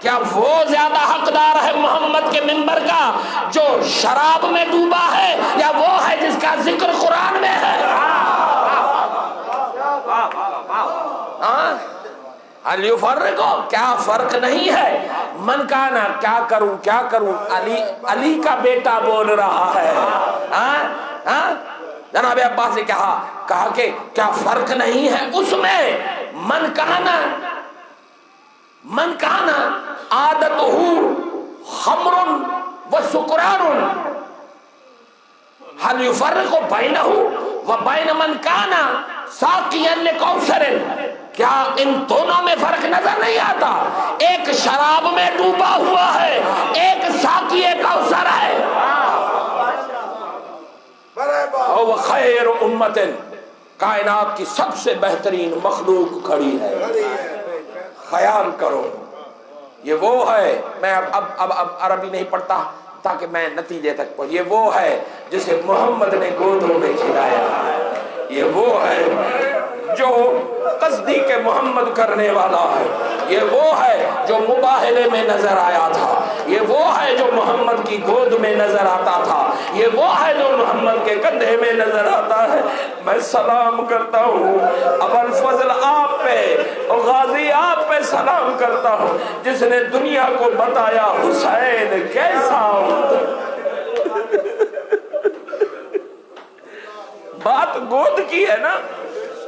کیا وہ زیادہ حقدار ہے محمد کے منبر کا جو شراب میں ڈوبا ہے، یا وہ ہے جس کا ذکر قرآن میں ہے؟ علی فرقو، کیا فرق نہیں ہے؟ من کانا، کیا کروں علی کا بیٹا بول رہا ہے. جناب عباس نے کہا کہ کیا فرق نہیں ہے اس میں؟ من کانا عادتہ خمر و سکران حل یفرق بینہ و بین من کانا ساقیا لکوثر. کیا ان دونوں میں فرق نظر نہیں آتا؟ ایک شراب میں ڈوبا ہوا ہے، ایک ساقی کوثر ہے. وہ خیر امت، کائنات کی سب سے بہترین مخلوق کھڑی ہے. خیال کرو، یہ وہ ہے. میں اب عربی نہیں پڑھتا تاکہ میں نتیجے تک پہنچ. یہ وہ ہے جسے محمد نے گودوں میں کھلایا. یہ وہ ہے جو قصدی کے محمد کرنے والا ہے. یہ وہ ہے جو مباہلے میں نظر آیا تھا. یہ وہ ہے جو محمد کی گود میں نظر آتا تھا. یہ وہ ہے جو محمد کے کندھے میں نظر آتا ہے. میں سلام کرتا ہوں ابو الفضل آپ پہ اور غازی آپ پہ سلام کرتا ہوں جس نے دنیا کو بتایا حسین کیسا ہوتا. بات گود کی ہے نا،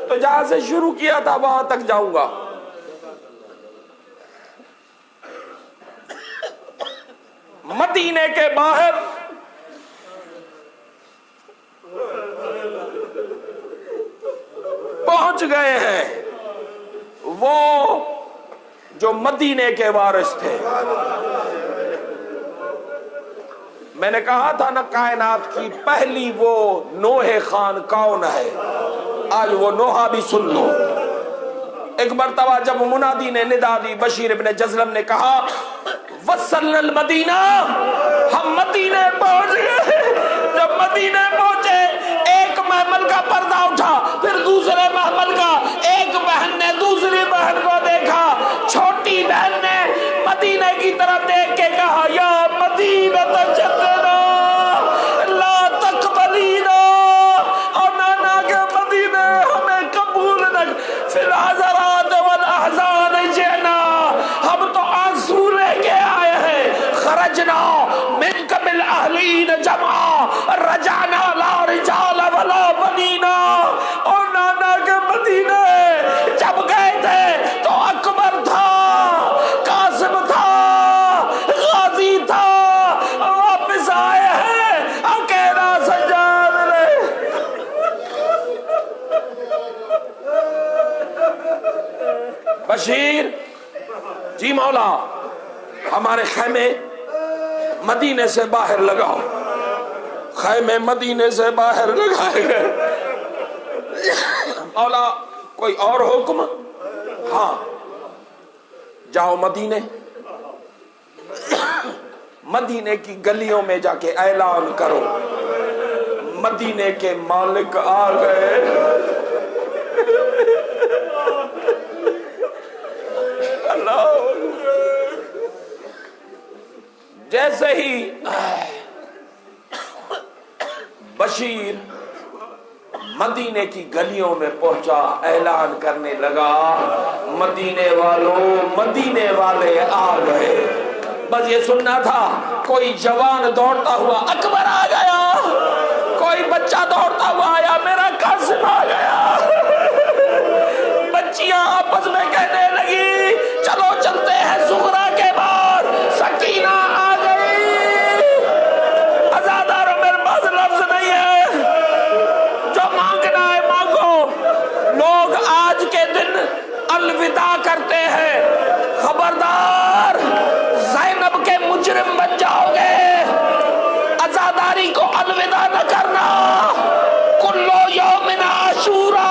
تو جہاں سے شروع کیا تھا وہاں تک جاؤں گا. مدینے کے باہر پہنچ گئے ہیں وہ جو مدینے کے وارث تھے. میں نے کہا تھا نا کائنات کی پہلی وہ نوح خان کون ہے، آج وہ نوحہ بھی سن لو۔ ایک مرتبہ جب منادی نے ندا دی، بشیر ابن جزلم نے کہا وصلنا المدینہ، ہم مدینے پہنچ گئے۔ جب مدینے پہنچے ایک محمل کا پردہ اٹھا، پھر دوسرے محمل کا، ایک بہن نے دوسری بہن کو دیکھا، چھوٹی بہن نے مدینے کی طرف دیکھ کے کہا یا مدینہ تجدنا لا تقبلینا، اور نانا کے مدینے ہمیں قبول نہ، فی الحضرات والاحزان جئنا، ہم تو آنسو لے کے آئے ہیں، خرجنا من قبل اہلین جمعا رجعنا لا رجال ولا بنینا، اور نانا کے مدینے جب گئے تھے تو اکبر تھا، قاسم تھا، غازی تھا، واپس آئے ہیں اکیلا سجاد نے۔ بشیر جی مولا ہمارے خیمے مدینے سے باہر لگاؤ۔ خیمے مدینے سے باہر لگائے گئے۔ مولا کوئی اور حکم؟ ہاں جاؤ مدینے، مدینے کی گلیوں میں جا کے اعلان کرو مدینے کے مالک آ گئے۔ جیسے ہی بشیر مدینے کی گلیوں میں پہنچا، اعلان کرنے لگا مدینے والوں، مدینے والے آ گئے۔ بس یہ سننا تھا، کوئی جوان دوڑتا ہوا اکبر آ گیا، کوئی بچہ دوڑتا ہوا آیا میرا قاسم آ گیا۔ بچیاں آپس میں کہنے لگی چلو چلتے ہیں زغرا کے بعد، سکینہ آ گئی۔ ازاداروں میرے پاس لفظ نہیں ہے، جو مانگنا ہے مانگو۔ لوگ آج کے دن الوداع کرتے ہیں، خبردار زینب کے مجرم بن جاؤ گے، ازاداری کو الوداع نہ کرنا۔ کلو یوم عاشورا،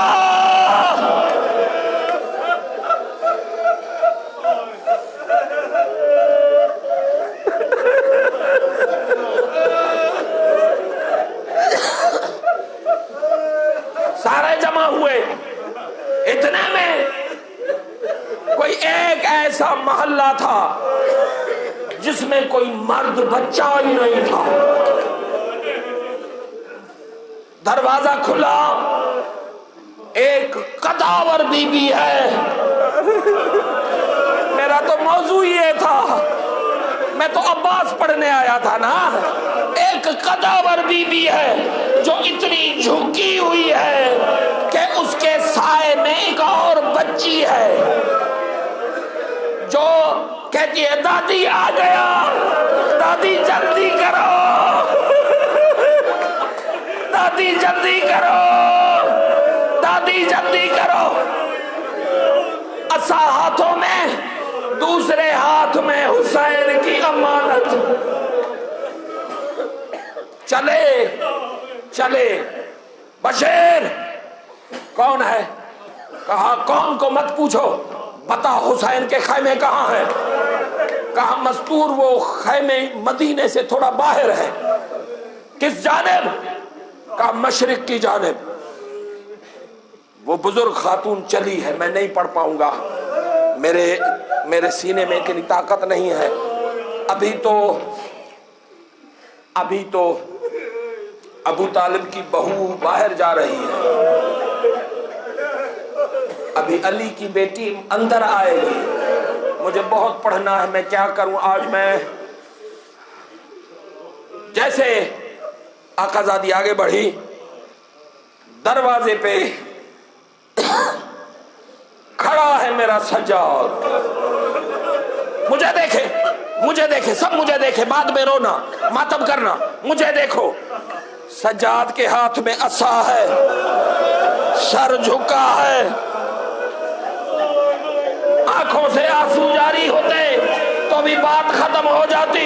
سارے جمع ہوئے۔ اتنے میں کوئی ایک ایسا محلہ تھا جس میں کوئی مرد بچہ ہی نہیں تھا۔ دروازہ کھلا، ایک قداور بی بی ہے۔ میرا تو موضوع یہ تھا، میں تو عباس پڑھنے آیا تھا نا۔ ایک قداور بی بی ہے جو اتنی جھکی ہوئی ہے کہ اس کے سائے میں ایک اور بچی ہے جو کہتی ہے دادی آ گیا، دادی جلدی کرو، دادی جلدی کرو، دادی جلدی کرو۔ عصا ہاتھوں میں، دوسرے ہاتھ میں حسین کی امانت۔ چلے چلے بشیر کون ہے؟ کہا کون کو مت پوچھو، بتا حسین کے خیمے کہاں ہیں؟ کہا مستور وہ خیمے مدینے سے تھوڑا باہر ہے۔ کس جانب؟ کہا مشرق کی جانب۔ وہ بزرگ خاتون چلی ہے، میں نہیں پڑھ پاؤں گا، میرے سینے میں اتنی طاقت نہیں ہے۔ ابھی تو ابو طالب کی بہو باہر جا رہی ہے، ابھی علی کی بیٹی اندر آئے گی، مجھے بہت پڑھنا ہے، میں کیا کروں آج۔ میں جیسے آقا زادی آگے بڑھی، دروازے پہ کھڑا ہے میرا سجاد۔ مجھے دیکھے سب، مجھے دیکھے، بعد میں رونا ماتم کرنا، مجھے دیکھو۔ سجاد کے ہاتھ میں عصا ہے، سر جھکا ہے، آنکھوں سے آنسو جاری ہوتے تو بھی بات ختم ہو جاتی۔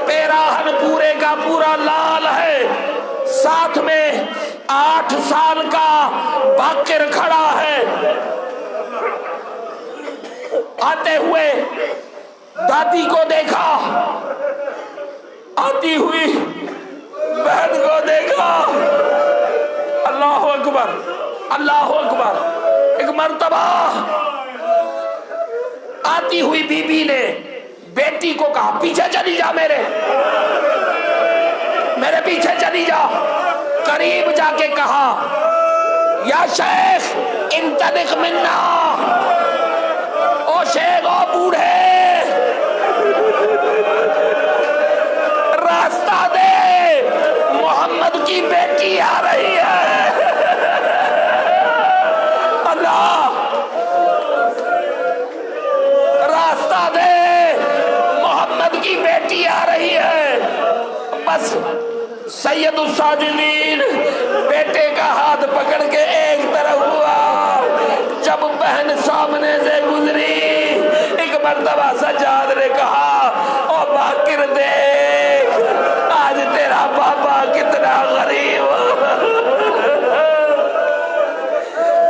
پیراہن پورے کا پورا لال ہے، ساتھ میں 8 سال کا باقر کھڑا ہے۔ آتے ہوئے دادی کو دیکھا، آتی ہوئی بہن کو دیکھا۔ اللہ اکبر، اللہ اکبر۔ ایک مرتبہ آتی ہوئی بی بی نے بیٹی کو کہا پیچھے چلی جا، میرے پیچھے چلی جا۔ قریب جا کے کہا یا شیخ انطلق منا، او شیخ او بوڑھے راستہ دے، محمد کی بیٹی آ رہی ہے۔ اللہ، راستہ دے، محمد کی بیٹی آ رہی ہے۔ بس سید الساجدین بیٹے کا ہاتھ پکڑ کے ایک طرف ہوا۔ جب بہن سامنے سے گزری، ایک مرتبہ سجاد نے کہا او باقر دیکھ، آج تیرا بابا کتنا غریب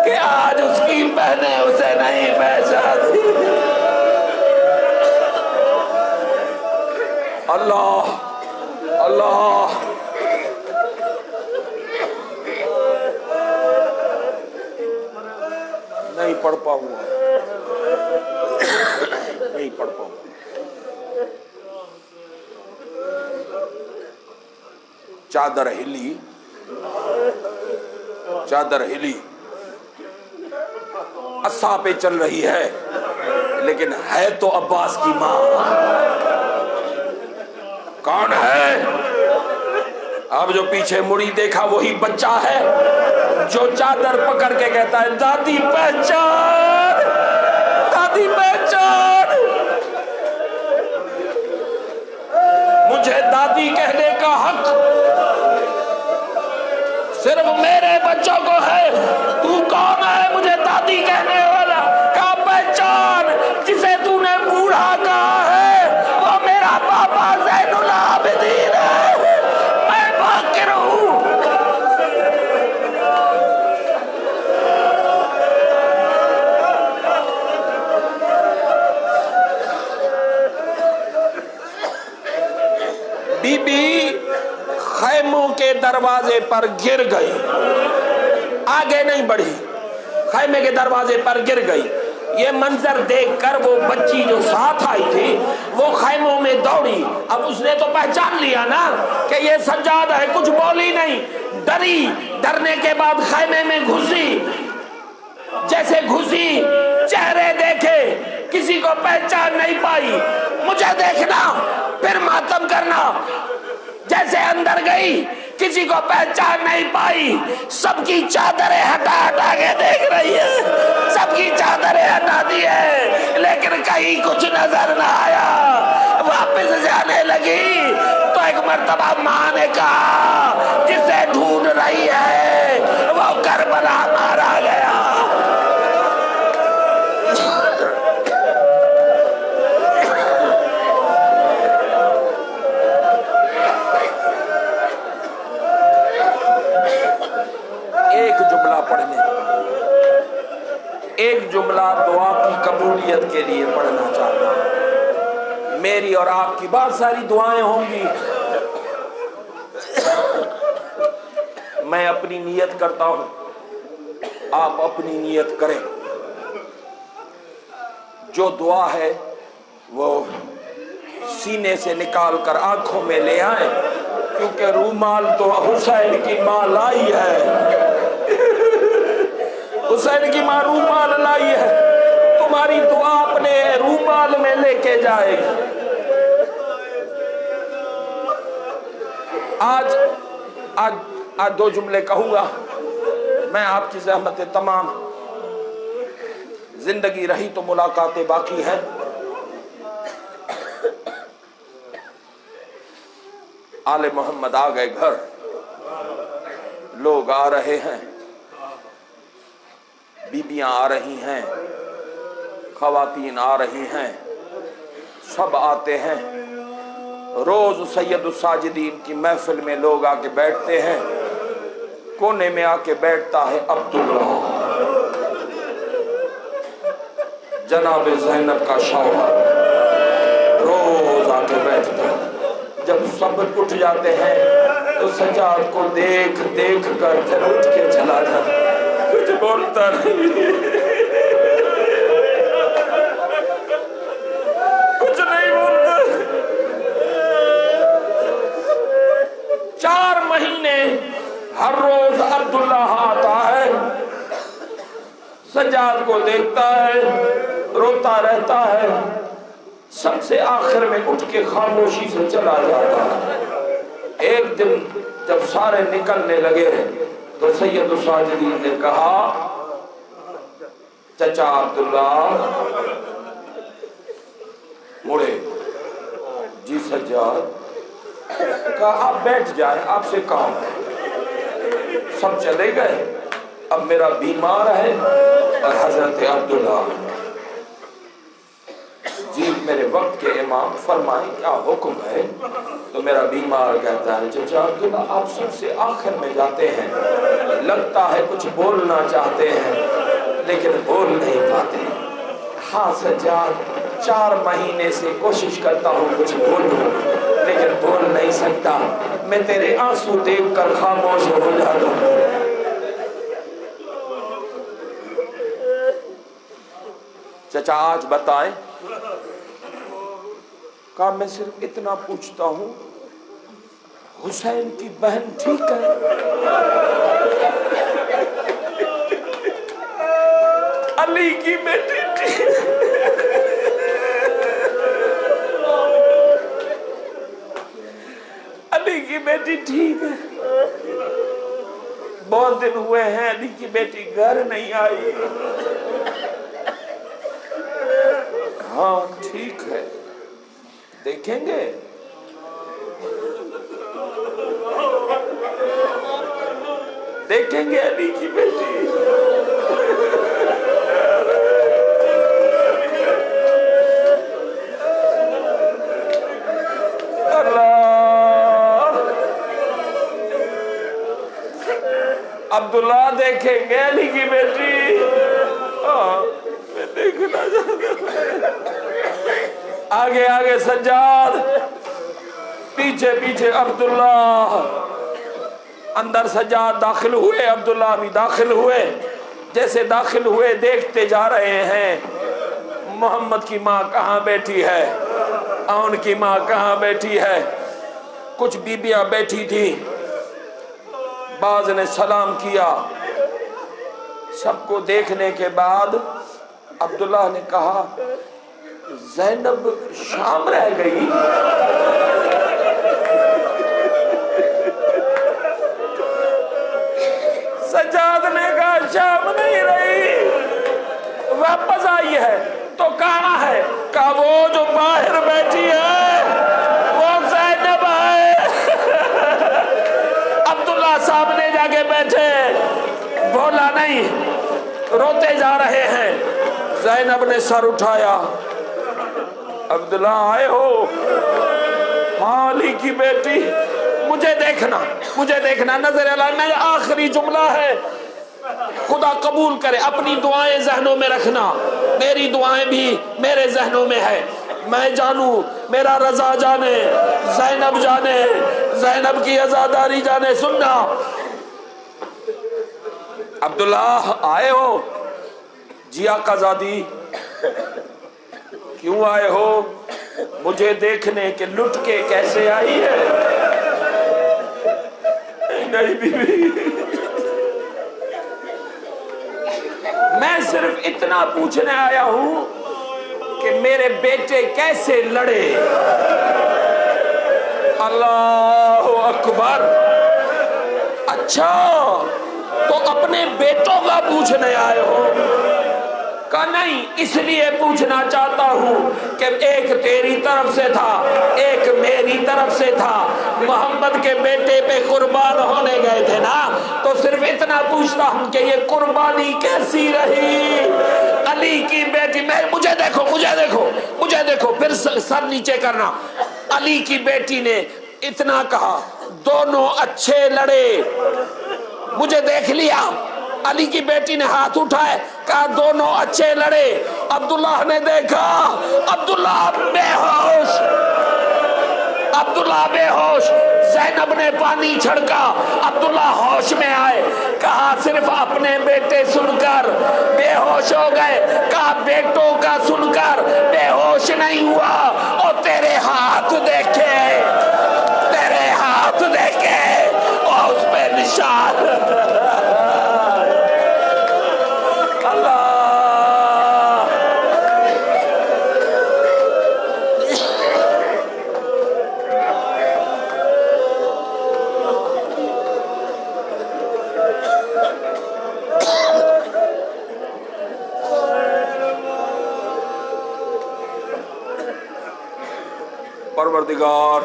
کہ آج اس کی بہنیں اسے نہیں پہچانتی۔ اللہ اللہ، نہیں پڑھ پاؤں گا، نہیں پڑھ پاؤں گا۔ چادر ہلی، چادر ہلی، اسا پہ چل رہی ہے، لیکن ہے تو عباس کی ماں۔ کون ہے؟ اب جو پیچھے مڑی دیکھا وہی بچہ ہے جو چادر پکڑ کے کہتا ہے دادی پہچان، دادی پہچان۔ مجھے دادی کہنے کا حق صرف میرے بچوں کو ہے۔ تو کون ہے مجھے دادی کہنے والا؟ کہا پہچان، جسے تو نے بوڑھا کہا ہے وہ میرا پاپا زین العابدین ہے، میں باقر ہوں۔ بی بی خیموں کے دروازے پر گر گئی، آگے نہیں بڑھی، خیمے کے دروازے پر گر گئی۔ یہ منظر دیکھ کر وہ بچی جو ساتھ آئی تھی وہ خیموں میں دوڑی۔ اب اس نے تو پہچان لیا نا کہ یہ سجاد ہے، کچھ بولی نہیں، ڈری۔ ڈرنے کے بعد خیمے میں گھسی، جیسے گھسی چہرے دیکھے، کسی کو پہچان نہیں پائی۔ مجھے دیکھنا پھر ماتم کرنا۔ جیسے اندر گئی کسی کو پہچان نہیں پائی، سب کی چادریں ہٹا ہٹا کے دیکھ رہی ہے، سب کی چادریں ہٹا دی ہے، لیکن کہیں کچھ نظر نہ آیا۔ واپس جانے لگی تو ایک مرتبہ ماں نے کہا جسے ڈھونڈ رہی ہے وہ کربلا مارا گیا۔ ایک جملہ دعا کی قبولیت کے لیے پڑھنا چاہتا ہوں۔ میری اور آپ کی بہت ساری دعائیں ہوں گی، میں اپنی نیت کرتا ہوں، آپ اپنی نیت کریں۔ جو دعا ہے وہ سینے سے نکال کر آنکھوں میں لے آئیں، کیونکہ رومال تو حسین کی ماں لائی ہے، حسین کی ماں رومال لائی ہے، تمہاری دعا اپنے رومال میں لے کے جائے گی۔ آج 2 جملے کہوں گا، میں آپ کی زحمت تمام، زندگی رہی تو ملاقاتیں باقی ہیں۔ آل محمد آ گئے گھر، لوگ آ رہے ہیں، بیبیاں آ رہی ہیں، خواتین آ رہی ہیں، سب آتے ہیں۔ روز سید الساجدین کی محفل میں لوگ آ کے بیٹھتے ہیں، کونے میں آ کے بیٹھتا ہے عبداللہ، جناب زینب کا شوہر، روز آ کے بیٹھتا ہے۔ جب سب اٹھ جاتے ہیں تو سجاد کو دیکھ دیکھ کر پھر اٹھ کے چلا جاتا، کچھ بولتا نہیں، کچھ نہیں بولتا۔ 4 مہینے ہر روز عبداللہ آتا ہے، سجاد کو دیکھتا ہے، روتا رہتا ہے، سب سے آخر میں اٹھ کے خاموشی سے چلا جاتا ہے۔ ایک دن جب سارے نکلنے لگے تو سید الساجدین نے کہا، چچا عبداللہ مڑے، جی سجاد، کہا آپ بیٹھ جائیں، آپ سے کام ہے۔ سب چلے گئے، اب میرا بیمار ہے اور حضرت عبداللہ، جی میرے وقت کے امام فرمائیں کیا حکم ہے؟ تو میرا بیمار کہتا ہے، چچا عبداللہ آپ سب سے آخر میں جاتے ہیں، لگتا ہے کچھ بولنا چاہتے ہیں لیکن بول نہیں پاتے۔ ہاں سجاد، 4 مہینے سے کوشش کرتا ہوں کچھ بولوں لیکن بول نہیں سکتا، میں تیرے آنسو دیکھ کر خاموش ہو جاتا ہوں۔ چچا آج بتائیں؟ کہا میں صرف اتنا پوچھتا ہوں، حسین کی بہن ٹھیک ہے؟ علی کی بیٹی ٹھیک علی کی بیٹی ٹھیک ہے؟ بہت دن ہوئے ہیں علی کی بیٹی گھر نہیں آئی۔ ہاں ٹھیک ہے، دیکھیں گے۔ دیکھیں گے علی کی بیٹی۔ اللہ، عبداللہ دیکھیں گے علی کی بیٹی۔ ہاں میں دیکھنا چاہتا ہوں۔ آگے آگے سجاد، پیچھے پیچھے عبداللہ۔ اندر سجاد داخل ہوئے، عبداللہ بھی داخل ہوئے۔ جیسے داخل ہوئے دیکھتے جا رہے ہیں محمد کی ماں کہاں بیٹھی ہے، ان کی ماں کہاں بیٹھی ہے۔ کچھ بیبیاں بیٹھی تھی، بعض نے سلام کیا۔ سب کو دیکھنے کے بعد عبداللہ نے کہا، زینب شام رہ گئی؟ سجاد نے کہا شام نہیں رہی، واپس آئی ہے۔ تو کہاں ہے؟ کہا وہ جو باہر بیٹھی ہے وہ زینب ہے۔ عبداللہ سامنے جا کے بیٹھے، بولا نہیں، روتے جا رہے ہیں۔ زینب نے سر اٹھایا، عبداللہ آئے ہو؟ ہاں علی کی بیٹی، مجھے دیکھنا نظر اللہ۔ میرا آخری جملہ ہے، خدا قبول کرے، اپنی دعائیں ذہنوں میں رکھنا، میری دعائیں بھی میرے ذہنوں میں ہے۔ میں جانوں، میرا رضا جانے، زینب جانے، زینب کی عزاداری جانے۔ سننا، عبداللہ آئے ہو؟ جی آقا زادی۔ کیوں آئے ہو؟ مجھے دیکھنے کے لٹ کے کیسے آئی ہے؟ نہیں بی بی، میں صرف اتنا پوچھنے آیا ہوں کہ میرے بیٹے کیسے لڑے۔ اللہ اکبر۔ اچھا تو اپنے بیٹوں کا پوچھنے آئے ہو؟ کہا نہیں، اس لیے پوچھنا چاہتا ہوں کہ ایک تیری طرف سے تھا، ایک میری طرف سے تھا، محمد کے بیٹے پہ قربان ہونے گئے تھے نا، تو صرف اتنا پوچھتا ہوں کہ یہ قربانی کیسی رہی؟ علی کی بیٹی، مجھے دیکھو پھر سر نیچے کرنا۔ علی کی بیٹی نے اتنا کہا دونوں اچھے لڑے، مجھے دیکھ لیا، علی کی بیٹی نے ہاتھ اٹھائے کہا دونوں اچھے لڑے، عبداللہ نے دیکھا عبداللہ بے ہوش، عبداللہ بے ہوش، زینب نے پانی چھڑکا، عبداللہ ہوش میں آئے، کہا صرف اپنے بیٹے سن کر بے ہوش ہو گئے، کہا بیٹوں کا سن کر بے ہوش نہیں ہوا، اور تیرے ہاتھ دیکھے، تیرے ہاتھ دیکھے اور اس پہ نشان۔ اللہ پروردگار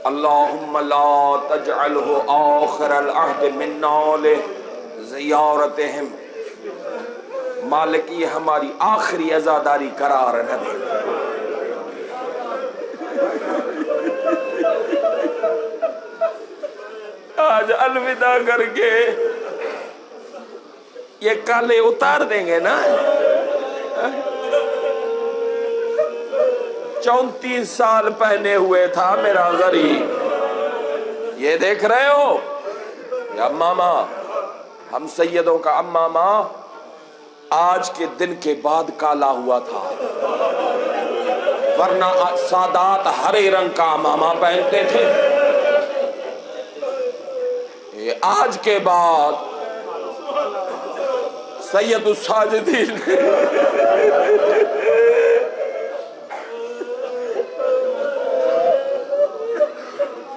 اللہم لا تجعلہ آخر العہد منا لزیارتہم، مالک یہ ہماری آخری عزاداری قرار نہ دے۔ آج الوداع کر کے یہ کالے اتار دیں گے نا، 34 سال پہنے ہوئے تھا میرا غریب، یہ دیکھ رہے ہو یا امامہ، ہم سیدوں کا امامہ آج کے دن کے بعد کالا ہوا تھا، ورنہ سادات ہرے رنگ کا امامہ پہنتے تھے، یہ آج کے بعد سید الساجدین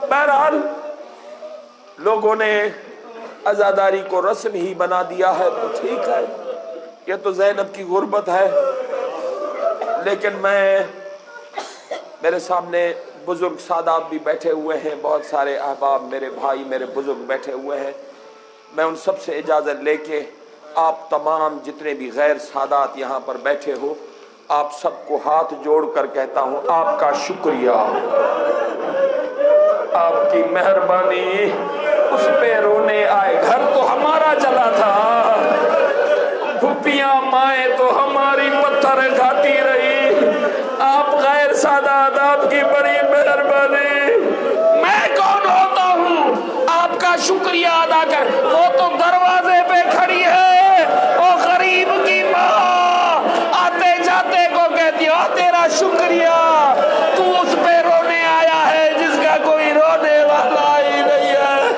بہرحال لوگوں نے عزاداری کو رسم ہی بنا دیا ہے تو ٹھیک ہے، یہ تو زینب کی غربت ہے، لیکن میرے سامنے بزرگ سادات بھی بیٹھے ہوئے ہیں، بہت سارے احباب میرے بھائی میرے بزرگ بیٹھے ہوئے ہیں، میں ان سب سے اجازت لے کے آپ تمام جتنے بھی غیر سادات یہاں پر بیٹھے ہو، آپ سب کو ہاتھ جوڑ کر کہتا ہوں آپ کا شکریہ، آپ کی مہربانی، اس پہ رونے آئے، گھر تو ہمارا چلا تھا، پھپھیاں مائیں تو ہماری پتھر کھاتی رہی، آپ غیر سادات، آپ کی بڑی مہربانی، میں کون ہوتا ہوں آپ کا شکریہ ادا کر، وہ تو دروازے پہ کھڑی ہے، وہ غریب کی ماں آتے جاتے کو کہتی ہو تیرا شکریہ، تو اس پہ رونے آیا ہے جس کا کوئی رونے والا ہی نہیں ہے۔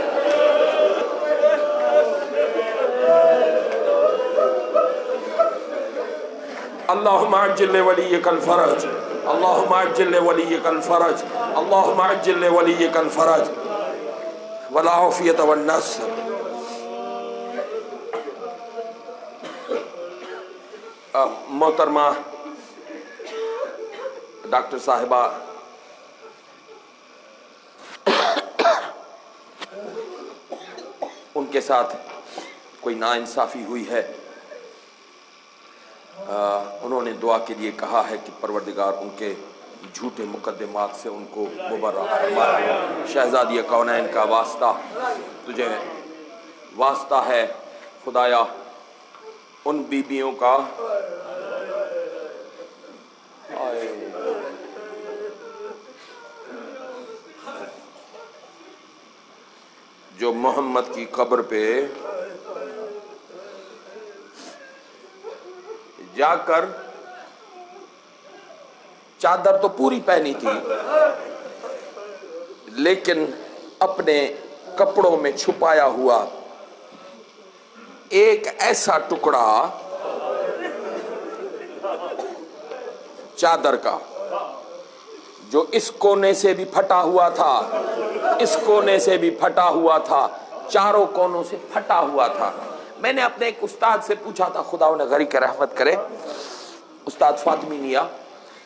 اللہم عجل لولیک الفرج، اللہم عجل لولیک الفرج، اللہم عجل لولیک الفرج والعافیت والنصر۔ محترمہ ڈاکٹر صاحبہ، ان کے ساتھ کوئی ناانصافی ہوئی ہے، انہوں نے دعا کے لیے کہا ہے کہ پروردگار ان کے جھوٹے مقدمات سے ان کو مبرہ فرمائے۔ شہزادی کونین کا واسطہ تجھے واسطہ ہے خدایا، ان بیبیوں کا جو محمد کی قبر پہ جا کر چادر تو پوری پہنی تھی لیکن اپنے کپڑوں میں چھپایا ہوا ایک ایسا ٹکڑا چادر کا جو اس کونے سے بھی پھٹا ہوا تھا، اس کونے سے بھی پھٹا ہوا تھا، چاروں کونوں سے پھٹا ہوا تھا۔ میں نے اپنے ایک استاد سے پوچھا تھا، خدا انہیں غریق رحمت کرے، استاد فاطمی نیا،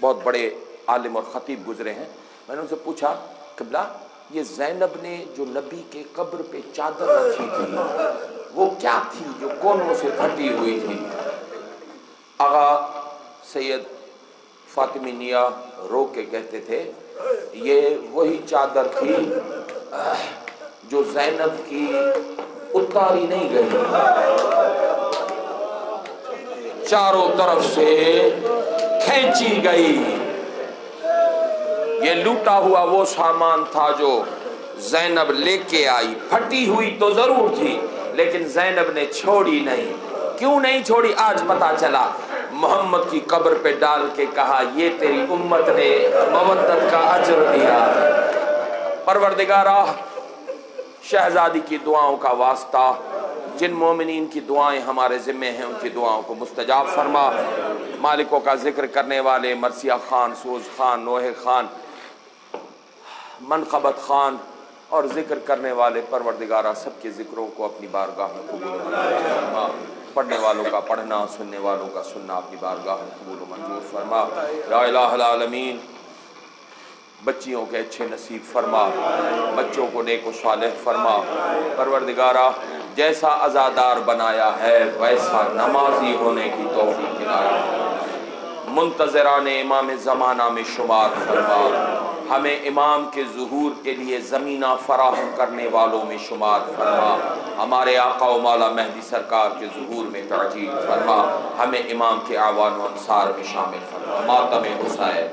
بہت بڑے عالم اور خطیب گزرے ہیں، میں نے ان سے پوچھا قبلہ یہ زینب نے جو نبی کے قبر پہ چادر رکھی تھی وہ کیا تھی جو کونوں سے پھٹی ہوئی تھی؟ آغا سید فاطمیہ رو کے کہتے تھے یہ وہی چادر تھی جو زینب کی اتاری نہیں گئی، چاروں طرف سے کھینچی گئی۔ یہ لوٹا ہوا وہ سامان تھا جو زینب لے کے آئی، پھٹی ہوئی تو ضرور تھی لیکن زینب نے چھوڑی نہیں۔ کیوں نہیں چھوڑی آج پتا چلا، محمد کی قبر پہ ڈال کے کہا یہ تیری امت نے مودت کا اجر دیا۔ پروردگارہ شہزادی کی دعاؤں کا واسطہ، جن مومنین کی دعائیں ہمارے ذمہ ہیں ان کی دعاؤں کو مستجاب فرما۔ مالکوں کا ذکر کرنے والے مرثیہ خان، سوز خان، نوح خان، منقبت خان اور ذکر کرنے والے پروردگارہ سب کے ذکروں کو اپنی بارگاہ میں قبول و منظور فرما۔ پڑھنے والوں کا پڑھنا، سننے والوں کا سننا اپنی بارگاہ میں قبول و منظور فرما۔ یا الہ العالمین بچیوں کے اچھے نصیب فرما، بچوں کو نیک و صالح فرما۔ پروردگارہ جیسا عزادار بنایا ہے ویسا نمازی ہونے کی توفیق عنایت، منتظران امام زمانہ میں شمار فرما، ہمیں امام کے ظہور کے لیے زمینہ فراہم کرنے والوں میں شمار فرما، ہمارے آقا و مولا مہدی سرکار کے ظہور میں تعجیل فرما، ہمیں امام کے اعوان و انصار میں شامل فرما۔ ماتم حسین